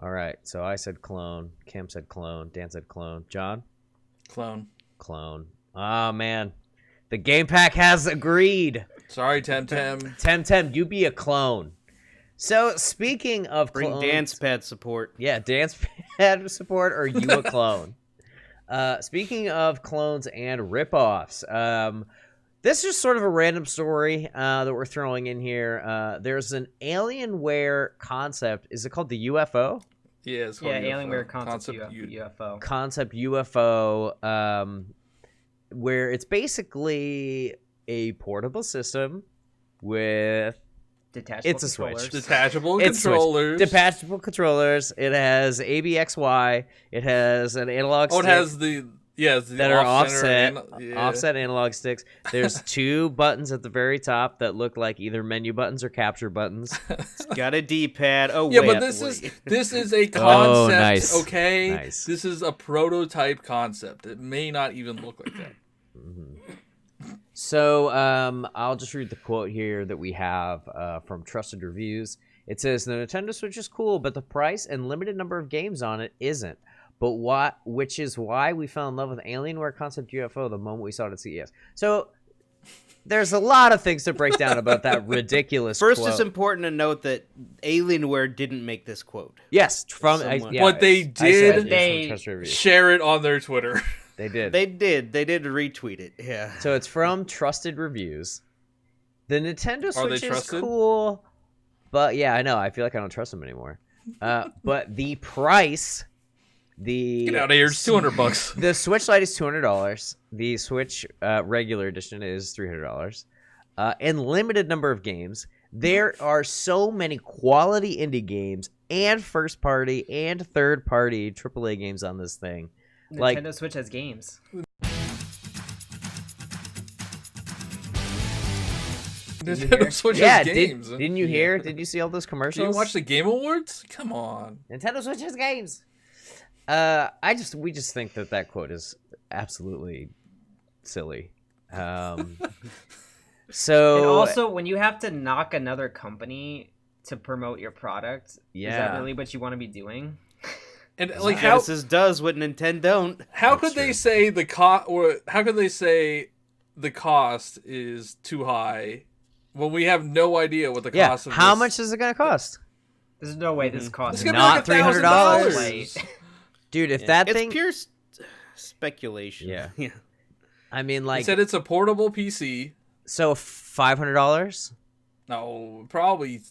All right, so I said clone. Cam said clone. Dan said clone. John? Clone. Oh, man. The Game Pack has agreed. Sorry, Tem Tem. Tem Tem, you be a clone. So, speaking of bring clones... dance pad support. Yeah, dance pad support, or you a clone. Speaking of clones and ripoffs, this is just sort of a random story that we're throwing in here. There's an Alienware Concept. Is it called the UFO? Yeah, it's called Alienware Concept UFO. Concept UFO, where it's basically a portable system with Detachable It's a Switch. controllers. Detachable It's Switch. controllers. Detachable controllers. It has ABXY. It has an analog Oh, it stick has the that are off-center offset analog sticks. There's 2 buttons at the very top that look like either menu buttons or capture buttons. It's got a D-pad. Oh, Yeah, wait, but this is a concept. Nice. Okay, Nice. This is a prototype concept. It may not even look like that. So I'll just read the quote here that we have from Trusted Reviews. It says, the Nintendo Switch is cool, but the price and limited number of games on it isn't. Which is why we fell in love with Alienware Concept UFO the moment we saw it at CES. So there's a lot of things to break down about that ridiculous First, quote. it's important to note that Alienware didn't make this quote. Yes, Someone. But they did They share it on their Twitter. They did. They did retweet it. Yeah. So it's from Trusted Reviews. The Nintendo Are they Switch is trusted? cool, but yeah, I know. I feel like I don't trust them anymore. But the price, Get out of here! It's $200. the Switch Lite is $200. The Switch regular edition is $300. And limited number of games. There are so many quality indie games and first party and third party AAA games on this thing. Nintendo Switch has games. Nintendo Switch Yeah, has games. didn't you hear? Did you see all those Did commercials? you watch the Game Awards? Come on. Nintendo Switch has games. We just think that quote is absolutely silly. So And also, when you have to knock another company to promote your product, is Yeah. that really what you want to be doing? And like how Genesis does what Nintendo don't. how That's could they true. say how could they say the cost is too high when we have no idea what the yeah, cost of how this- much is it gonna cost, There's no way this costs It's gonna Not be like $300. $1,000. dude? If that It's thing, pure speculation. Yeah. Yeah. I mean, He like, said it's a portable PC. so $500. No, probably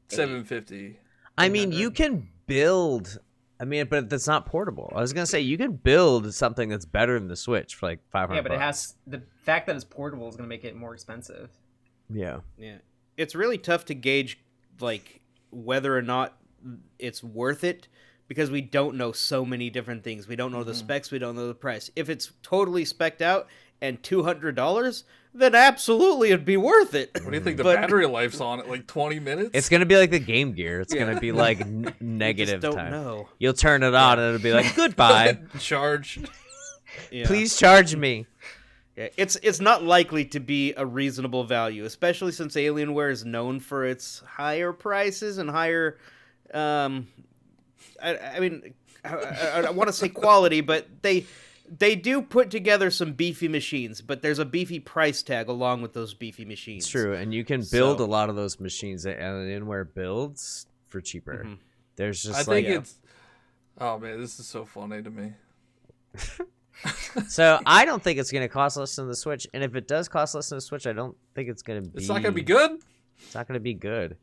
$750. I mean, you can build. I mean, but that's not portable. I was gonna say you can build something that's better than the Switch for like $500. Yeah, but it has the fact that it's portable is going to make it more expensive. Yeah. Yeah. It's really tough to gauge like whether or not it's worth it because we don't know so many different things. We don't know the specs, we don't know the price. If it's totally spec'd out and $200, then absolutely it'd be worth it. What do you think the But- battery life's on it? Like 20 minutes? It's gonna be like the Game Gear. It's Yeah. gonna be like You negative just don't time. know. You'll turn it on and it'll be like goodbye. Charge. Yeah. Please charge me. Yeah, it's not likely to be a reasonable value, especially since Alienware is known for its higher prices and higher. I mean, I want to say quality, but they do put together some beefy machines, but there's a beefy price tag along with those beefy machines. It's true, and you can build So- a lot of those machines that Alienware builds for cheaper. Mhm. There's just I think like it's. Oh man, this is so funny to me. so I don't think it's gonna cost less than the Switch, and if it does cost less than the Switch, I don't think it's gonna be. It's not gonna be good. It's not gonna be good.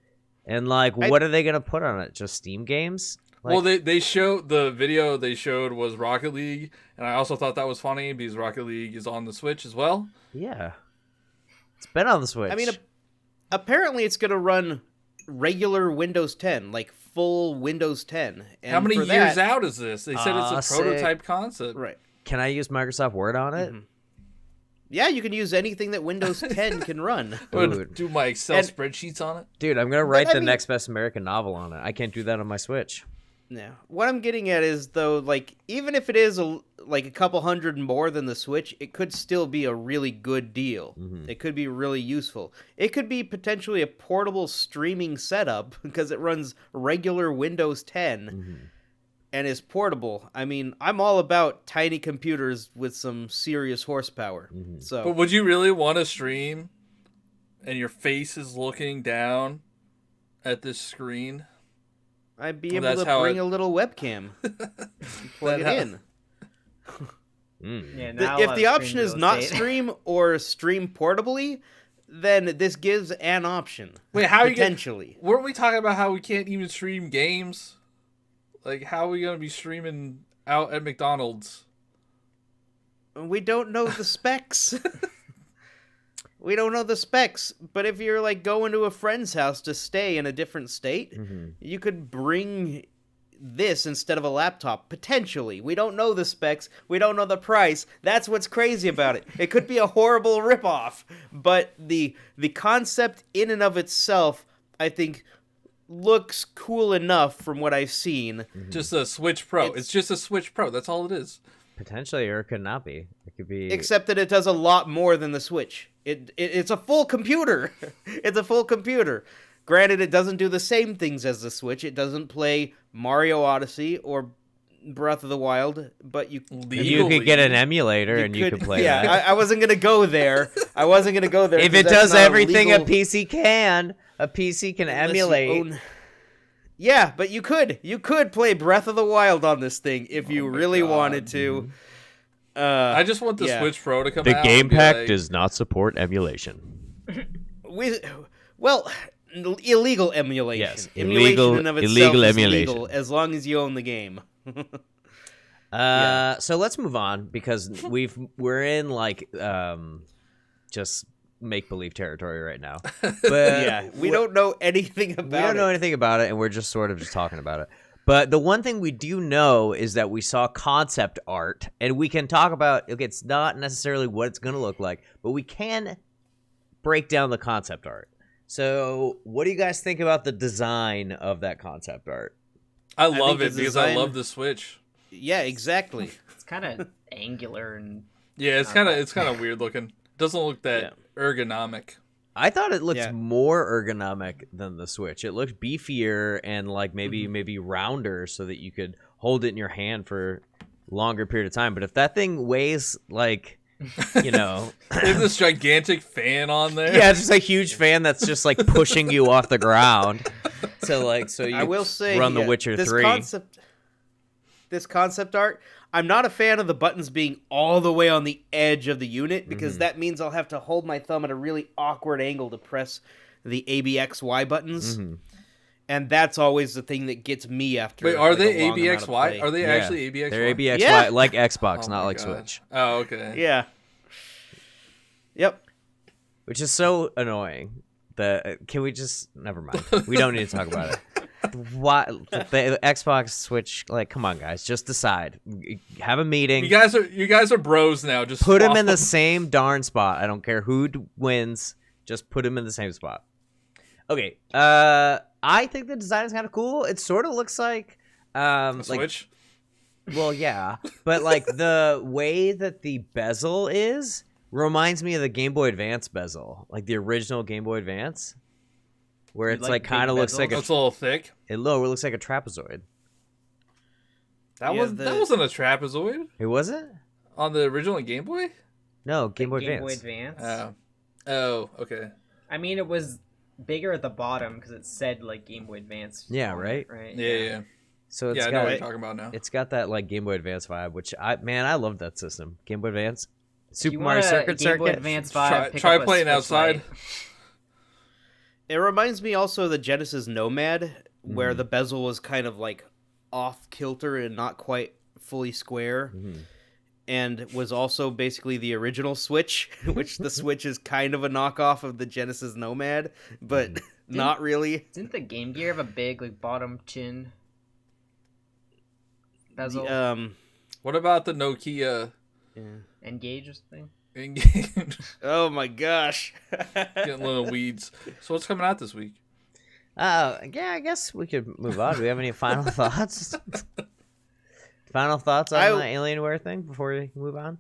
And like, I- what are they gonna put on it? Just Steam games? Like, Well, they showed the video they showed was Rocket League, and I also thought that was funny because Rocket League is on the Switch as well. yeah, it's been on the Switch. I mean, apparently it's going to run regular Windows 10, like full Windows 10. And How many for years that, out is this? They said it's a sick. prototype concept. Right. can I use Microsoft Word on it? Mhm. Yeah, you can use anything that Windows 10 can run. I'm gonna Dude. do my Excel And- spreadsheets on it. Dude, I'm gonna write I the mean- next best American novel on it. I can't do that on my Switch. Yeah. What I'm getting at is though, like, even if it is like a couple hundred more than the Switch, it could still be a really good deal. Mhm. It could be really useful. It could be potentially a portable streaming setup because it runs regular Windows 10 Mhm. and is portable. I mean, I'm all about tiny computers with some serious horsepower. Mhm. So But would you really want to stream, and your face is looking down at this screen? I'd be Well, able that's to how bring it- a little webcam, plug it That- in. Mm. Yeah, If now the option is not stream. stream or stream portably, then this gives an option. Wait, how are you gonna- potentially? Weren't we talking about how we can't even stream games? Like, how are we gonna be streaming out at McDonald's? We don't know the specs. We don't know the specs, but if you're like going to a friend's house to stay in a different state, you could bring this instead of a laptop, potentially. We don't know the specs, we don't know the price. That's what's crazy about it. It could be a horrible ripoff, but the concept in and of itself, I think, looks cool enough from what I've seen. Just a Switch Pro. It's just a Switch Pro. That's all it is. Potentially, or it could not be. It could be. Except that it does a lot more than the Switch. It's a full computer. It's a full computer. Granted, it doesn't do the same things as the Switch. It doesn't play Mario Odyssey or Breath of the Wild, but you could get an emulator and you could play that. Yeah, I wasn't going to go there. If it does everything a PC can, a PC can emulate. Yeah, but you could play Breath of the Wild on this thing if you really wanted to. I just want the Switch Pro to come the out. The Game Pack does not support emulation. Illegal emulation. Yes, emulation in of itself illegal is emulation. Illegal as long as you own the game. So let's move on because we're in like just make believe territory right now. But we don't know anything about it. We don't know anything about it, and we're just sort of just talking about it. But the one thing we do know is that we saw concept art, and we can talk about. Okay, it's not necessarily what it's going to look like, but we can break down the concept art. So, what do you guys think about the design of that concept art? I love it because I love the Switch. Yeah, exactly. It's kind of angular and it's kind of weird looking. Doesn't look that ergonomic. I thought it looked more ergonomic than the Switch. It looked beefier and like maybe rounder so that you could hold it in your hand for a longer period of time. But if that thing weighs like, there's this gigantic fan on there. Yeah, it's just a huge fan that's just like pushing you off the ground. So you I will say, run The Witcher 3. This concept art, I'm not a fan of the buttons being all the way on the edge of the unit because that means I'll have to hold my thumb at a really awkward angle to press the ABXY buttons. And that's always the thing that gets me after. Wait, are they ABXY? Are they actually ABXY? They're ABXY, like Xbox, not like God. Switch. Oh, okay. Yeah. Yep. Which is so annoying. Can we just... Never mind. We don't need to talk about it. Why the Xbox Switch? Like, come on, guys, just decide. Have a meeting. You guys are bros now. Just put them in the same darn spot. I don't care who wins. Just put them in the same spot. Okay. I think the design is kind of cool. It sort of looks like Switch. Well, yeah, but like the way that the bezel is reminds me of the Game Boy Advance bezel, like the original Game Boy Advance. Where it's like kind of looks like it's a little thick. It looks like a trapezoid. That wasn't a trapezoid. It wasn't on the original Game Boy. No, Game Boy Advance. Oh, okay. I mean, it was bigger at the bottom because it said like Game Boy Advance. Yeah, right. Right. Yeah. So it's I know what you're talking about now. It's got that like Game Boy Advance vibe, which I loved that system. Game Boy Advance, Super Mario Circuit. Game Boy Advance 5. Try playing outside. It reminds me also of the Genesis Nomad, where the bezel was kind of like off kilter and not quite fully square, and was also basically the original Switch, which the Switch is kind of a knockoff of the Genesis Nomad, but not really. Didn't the Game Gear have a big like bottom chin bezel? What about the Nokia Engage thing? Oh my gosh. Getting little weeds. So what's coming out this week? I guess we could move on. Do we have any final thoughts? Final thoughts on the Alienware thing before we move on?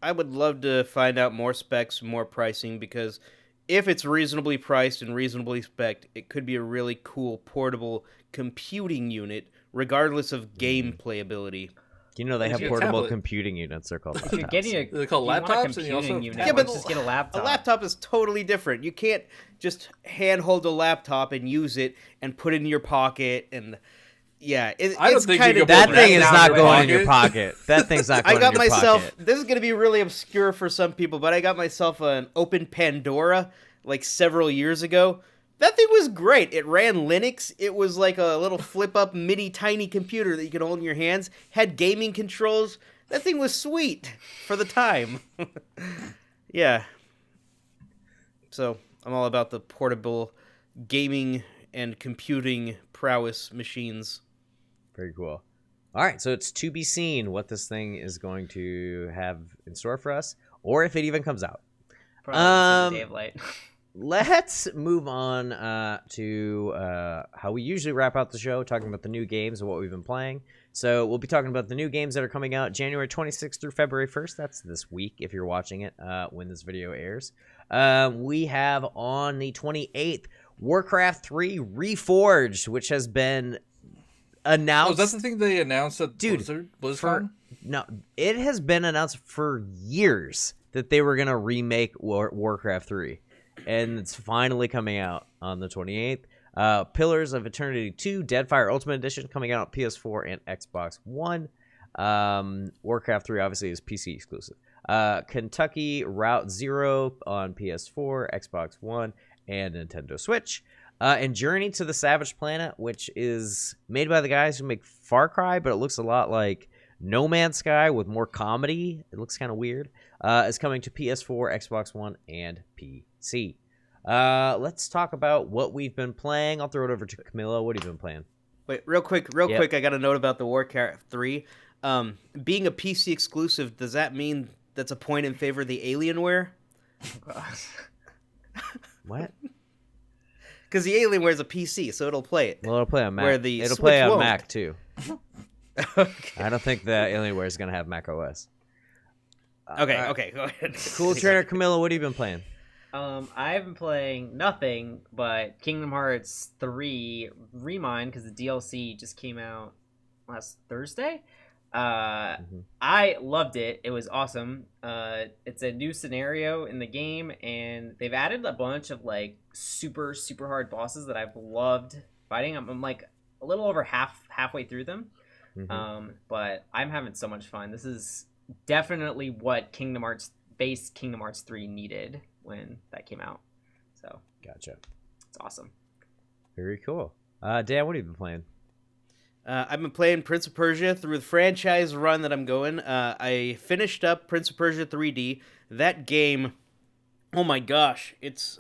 I would love to find out more specs, more pricing, because if it's reasonably priced and reasonably spec'd, it could be a really cool portable computing unit, regardless of game playability. You know they have portable computing units. They're called laptops. If you're getting they're called laptops. And you also unit, but just get a laptop. A laptop is totally different. You can't just handhold a laptop and use it and put it in your pocket and I don't think that thing is not going in your pocket. That thing's not going in your pocket. I got myself. This is going to be really obscure for some people, but I got myself an Open Pandora like several years ago. That thing was great. It ran Linux. It was like a little flip-up mini tiny computer that you could hold in your hands. Had gaming controls. That thing was sweet for the time. Yeah. So I'm all about the portable gaming and computing prowess machines. Very cool. All right, so it's to be seen what this thing is going to have in store for us, or if it even comes out. Probably Day of Light. Let's move on to how we usually wrap out the show, talking about the new games and what we've been playing. So we'll be talking about the new games that are coming out January 26th through February 1st. That's this week if you're watching it when this video airs. We have on the 28th, Warcraft 3 Reforged, which has been announced. Oh, that's the thing they announced at BlizzCon? No, it has been announced for years that they were going to remake Warcraft 3. And it's finally coming out on the 28th. Pillars of Eternity 2, Deadfire Ultimate Edition, coming out on PS4 and Xbox One. Warcraft 3 obviously is PC exclusive. Kentucky Route Zero on PS4, Xbox One, and Nintendo Switch. And Journey to the Savage Planet, which is made by the guys who make Far Cry, but it looks a lot like No Man's Sky with more comedy. It looks kind of weird. Is coming to PS4, Xbox One, and PC. Let's talk about what we've been playing. I'll throw it over to Camilo. What have you been playing? Wait, real quick, I got a note about the Warcraft 3. Being a PC exclusive, does that mean that's a point in favor of the Alienware? What? Because the Alienware is a PC, so it'll play it. Well, it'll play on Mac. Where the it'll Switch play on won't. Mac, too. Okay. I don't think the Alienware is going to have Mac OS. Okay, go ahead. Cool Trainer Camilo, what have you been playing? I've been playing nothing but Kingdom Hearts 3 Remind because the DLC just came out last Thursday. I loved it. It was awesome. It's a new scenario in the game, and they've added a bunch of like super hard bosses that I've loved fighting. I'm like a little over halfway through them. But I'm having so much fun. This is definitely what Kingdom Hearts 3 needed when that came out. So Gotcha. it's awesome. Very cool. Dan, what have you been playing? I've been playing Prince of Persia through the franchise run that I'm going. I finished up Prince of Persia 3D. That game, oh my gosh, it's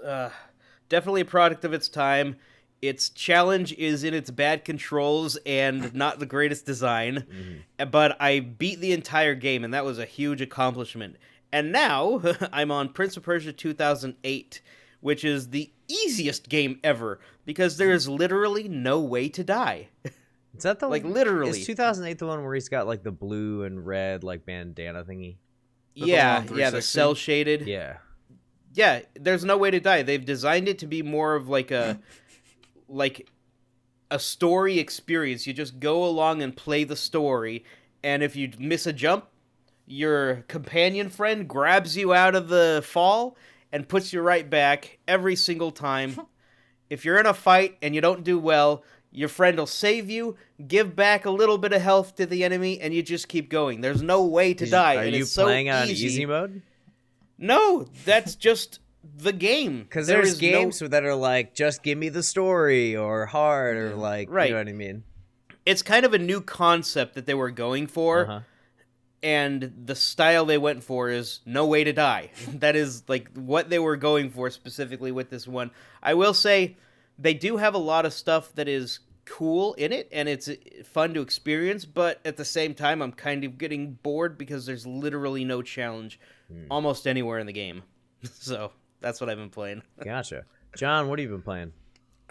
definitely a product of its time. Its challenge is in its bad controls and not the greatest design. But I beat the entire game, and that was a huge accomplishment. And now I'm on Prince of Persia 2008, which is the easiest game ever because there is literally no way to die. Is that the like literally? Is 2008 the one where he's got like the blue and red like bandana thingy? Yeah, the cell shaded. Yeah. There's no way to die. They've designed it to be more of like a story experience. You just go along and play the story, and if you miss a jump, your companion friend grabs you out of the fall and puts you right back every single time. If you're in a fight and you don't do well, your friend will save you, give back a little bit of health to the enemy, and you just keep going. There's no way to die. Are you it's so playing on easy. easy mode? No, that's just the game. Because there's games that are like, just give me the story, or hard, or like, right. You know what I mean? It's kind of a new concept that they were going for. And the style they went for is no way to die. That is like what they were going for specifically with this one. I will say they do have a lot of stuff that is cool in it, and it's fun to experience, but at the same time, I'm kind of getting bored because there's literally no challenge almost anywhere in the game. So that's what I've been playing. Gotcha. John, what have you been playing?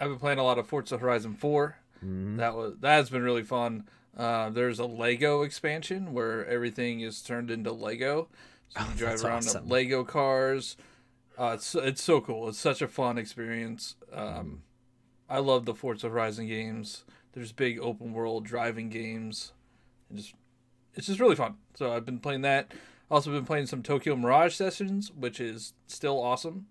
I've been playing a lot of Forza Horizon 4. That's been really fun. There's a Lego expansion where everything is turned into Lego. So you drive around in Lego cars. It's so cool. It's such a fun experience. I love the Forza Horizon games. There's big open world driving games. It's just really fun. So I've been playing that. Also been playing some Tokyo Mirage Sessions, which is still awesome.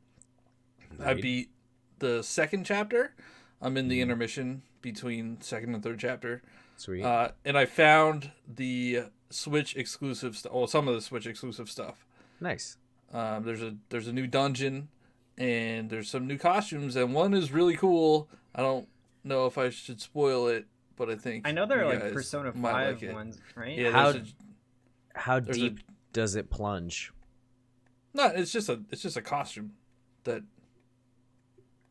Right. I beat the second chapter. I'm in the intermission between second and third chapter. Sweet. And I found the Switch exclusive stuff. Well, some of the Switch exclusive stuff. Nice. There's a new dungeon, and there's some new costumes, and one is really cool. I don't know if I should spoil it, but I think I know there are like Persona 5 like ones, right? Yeah. How deep does it plunge? No, it's just a costume that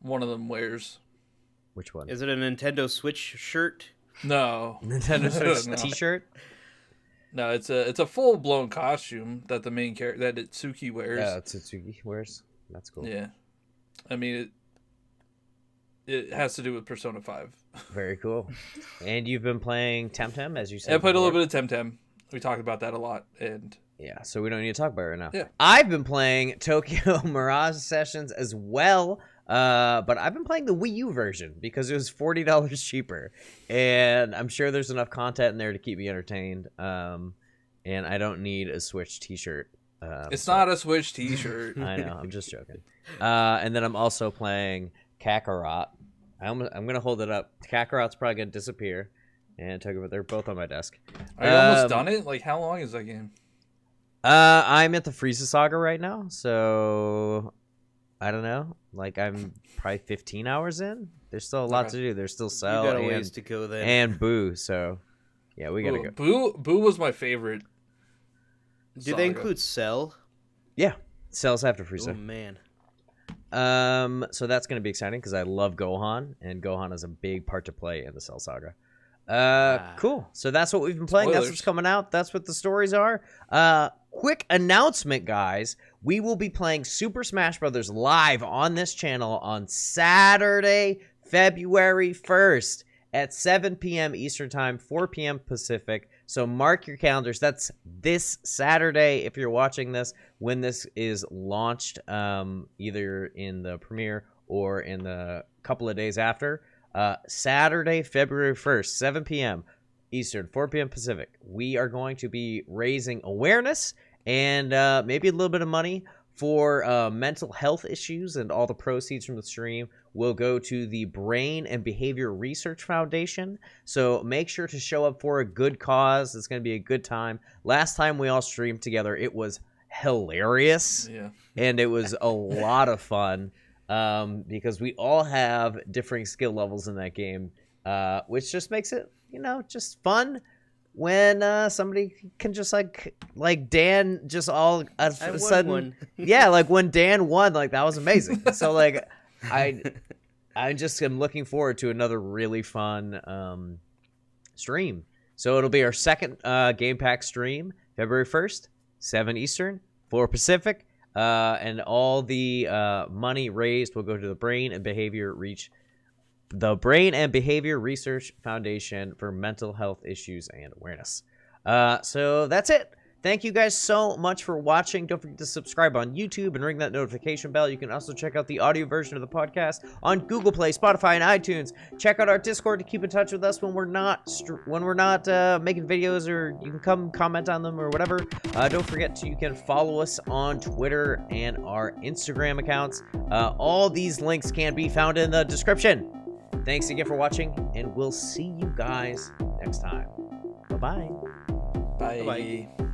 one of them wears. Which one? Is it a Nintendo Switch shirt? No. Nintendo Switch No. T-shirt? No, it's a full blown costume that the main character that Itsuki wears. Yeah, Tsutsuki wears. That's cool. Yeah. I mean it has to do with Persona 5. Very cool. And you've been playing Tem Tem, as you said. I played a before. little bit of Tem Tem. We talked about that a lot, and Yeah, so we don't need to talk about it right now. Yeah. I've been playing Tokyo Mirage Sessions as well, but I've been playing the Wii U version because it was $40 cheaper, and I'm sure there's enough content in there to keep me entertained. And I don't need a Switch T-shirt. it's not a Switch T-shirt. I know, I'm just joking. And then I'm also playing Kakarot. I'm gonna hold it up. Kakarot's probably gonna disappear, and Tokyo, but they're both on my desk. Are you almost done it? Like, how long is that game? I'm at the Frieza Saga right now, so I don't know. Like, I'm probably 15 hours in. There's still a lot to do. There's still Cell You got a ways to go then. and Boo, so yeah, we gotta go. Boo was my favorite. Do saga. they include Cell? Yeah, Cell's after Frieza. Oh man. So that's gonna be exciting because I love Gohan, and Gohan is a big part to play in the Cell Saga. Cool. So that's what we've been playing. That's what's coming out. That's what the stories are. Quick announcement, guys. We will be playing Super Smash Brothers live on this channel on Saturday, February 1st at 7 p.m. Eastern Time, 4 p.m. Pacific. So mark your calendars. That's this Saturday if you're watching this when this is launched, either in the premiere or in the couple of days after. Saturday, February 1st, 7 p.m. Eastern, 4 p.m. Pacific. We are going to be raising awareness and maybe a little bit of money for mental health issues, and all the proceeds from the stream will go to the Brain and Behavior Research Foundation. So make sure to show up for a good cause. It's going to be a good time. Last time we all streamed together, it was hilarious. Yeah. And it was a lot of fun. Because we all have differing skill levels in that game, which just makes it, just fun when somebody can just like Dan just all of a sudden, one. yeah, like when Dan won, like that was amazing. So like I just am looking forward to another really fun stream. So it'll be our second Game Pack stream, February 1st, 7 Eastern, 4 Pacific. And all the money raised will go to the Brain and Behavior Research Foundation for mental health issues and awareness. So that's it. Thank you guys so much for watching. Don't forget to subscribe on YouTube and ring that notification bell. You can also check out the audio version of the podcast on Google Play, Spotify, and iTunes. Check out our Discord to keep in touch with us when we're not making videos, or you can come comment on them or whatever. Don't forget you can follow us on Twitter and our Instagram accounts. All these links can be found in the description. Thanks again for watching, and we'll see you guys next time. Bye-bye. Bye. Bye.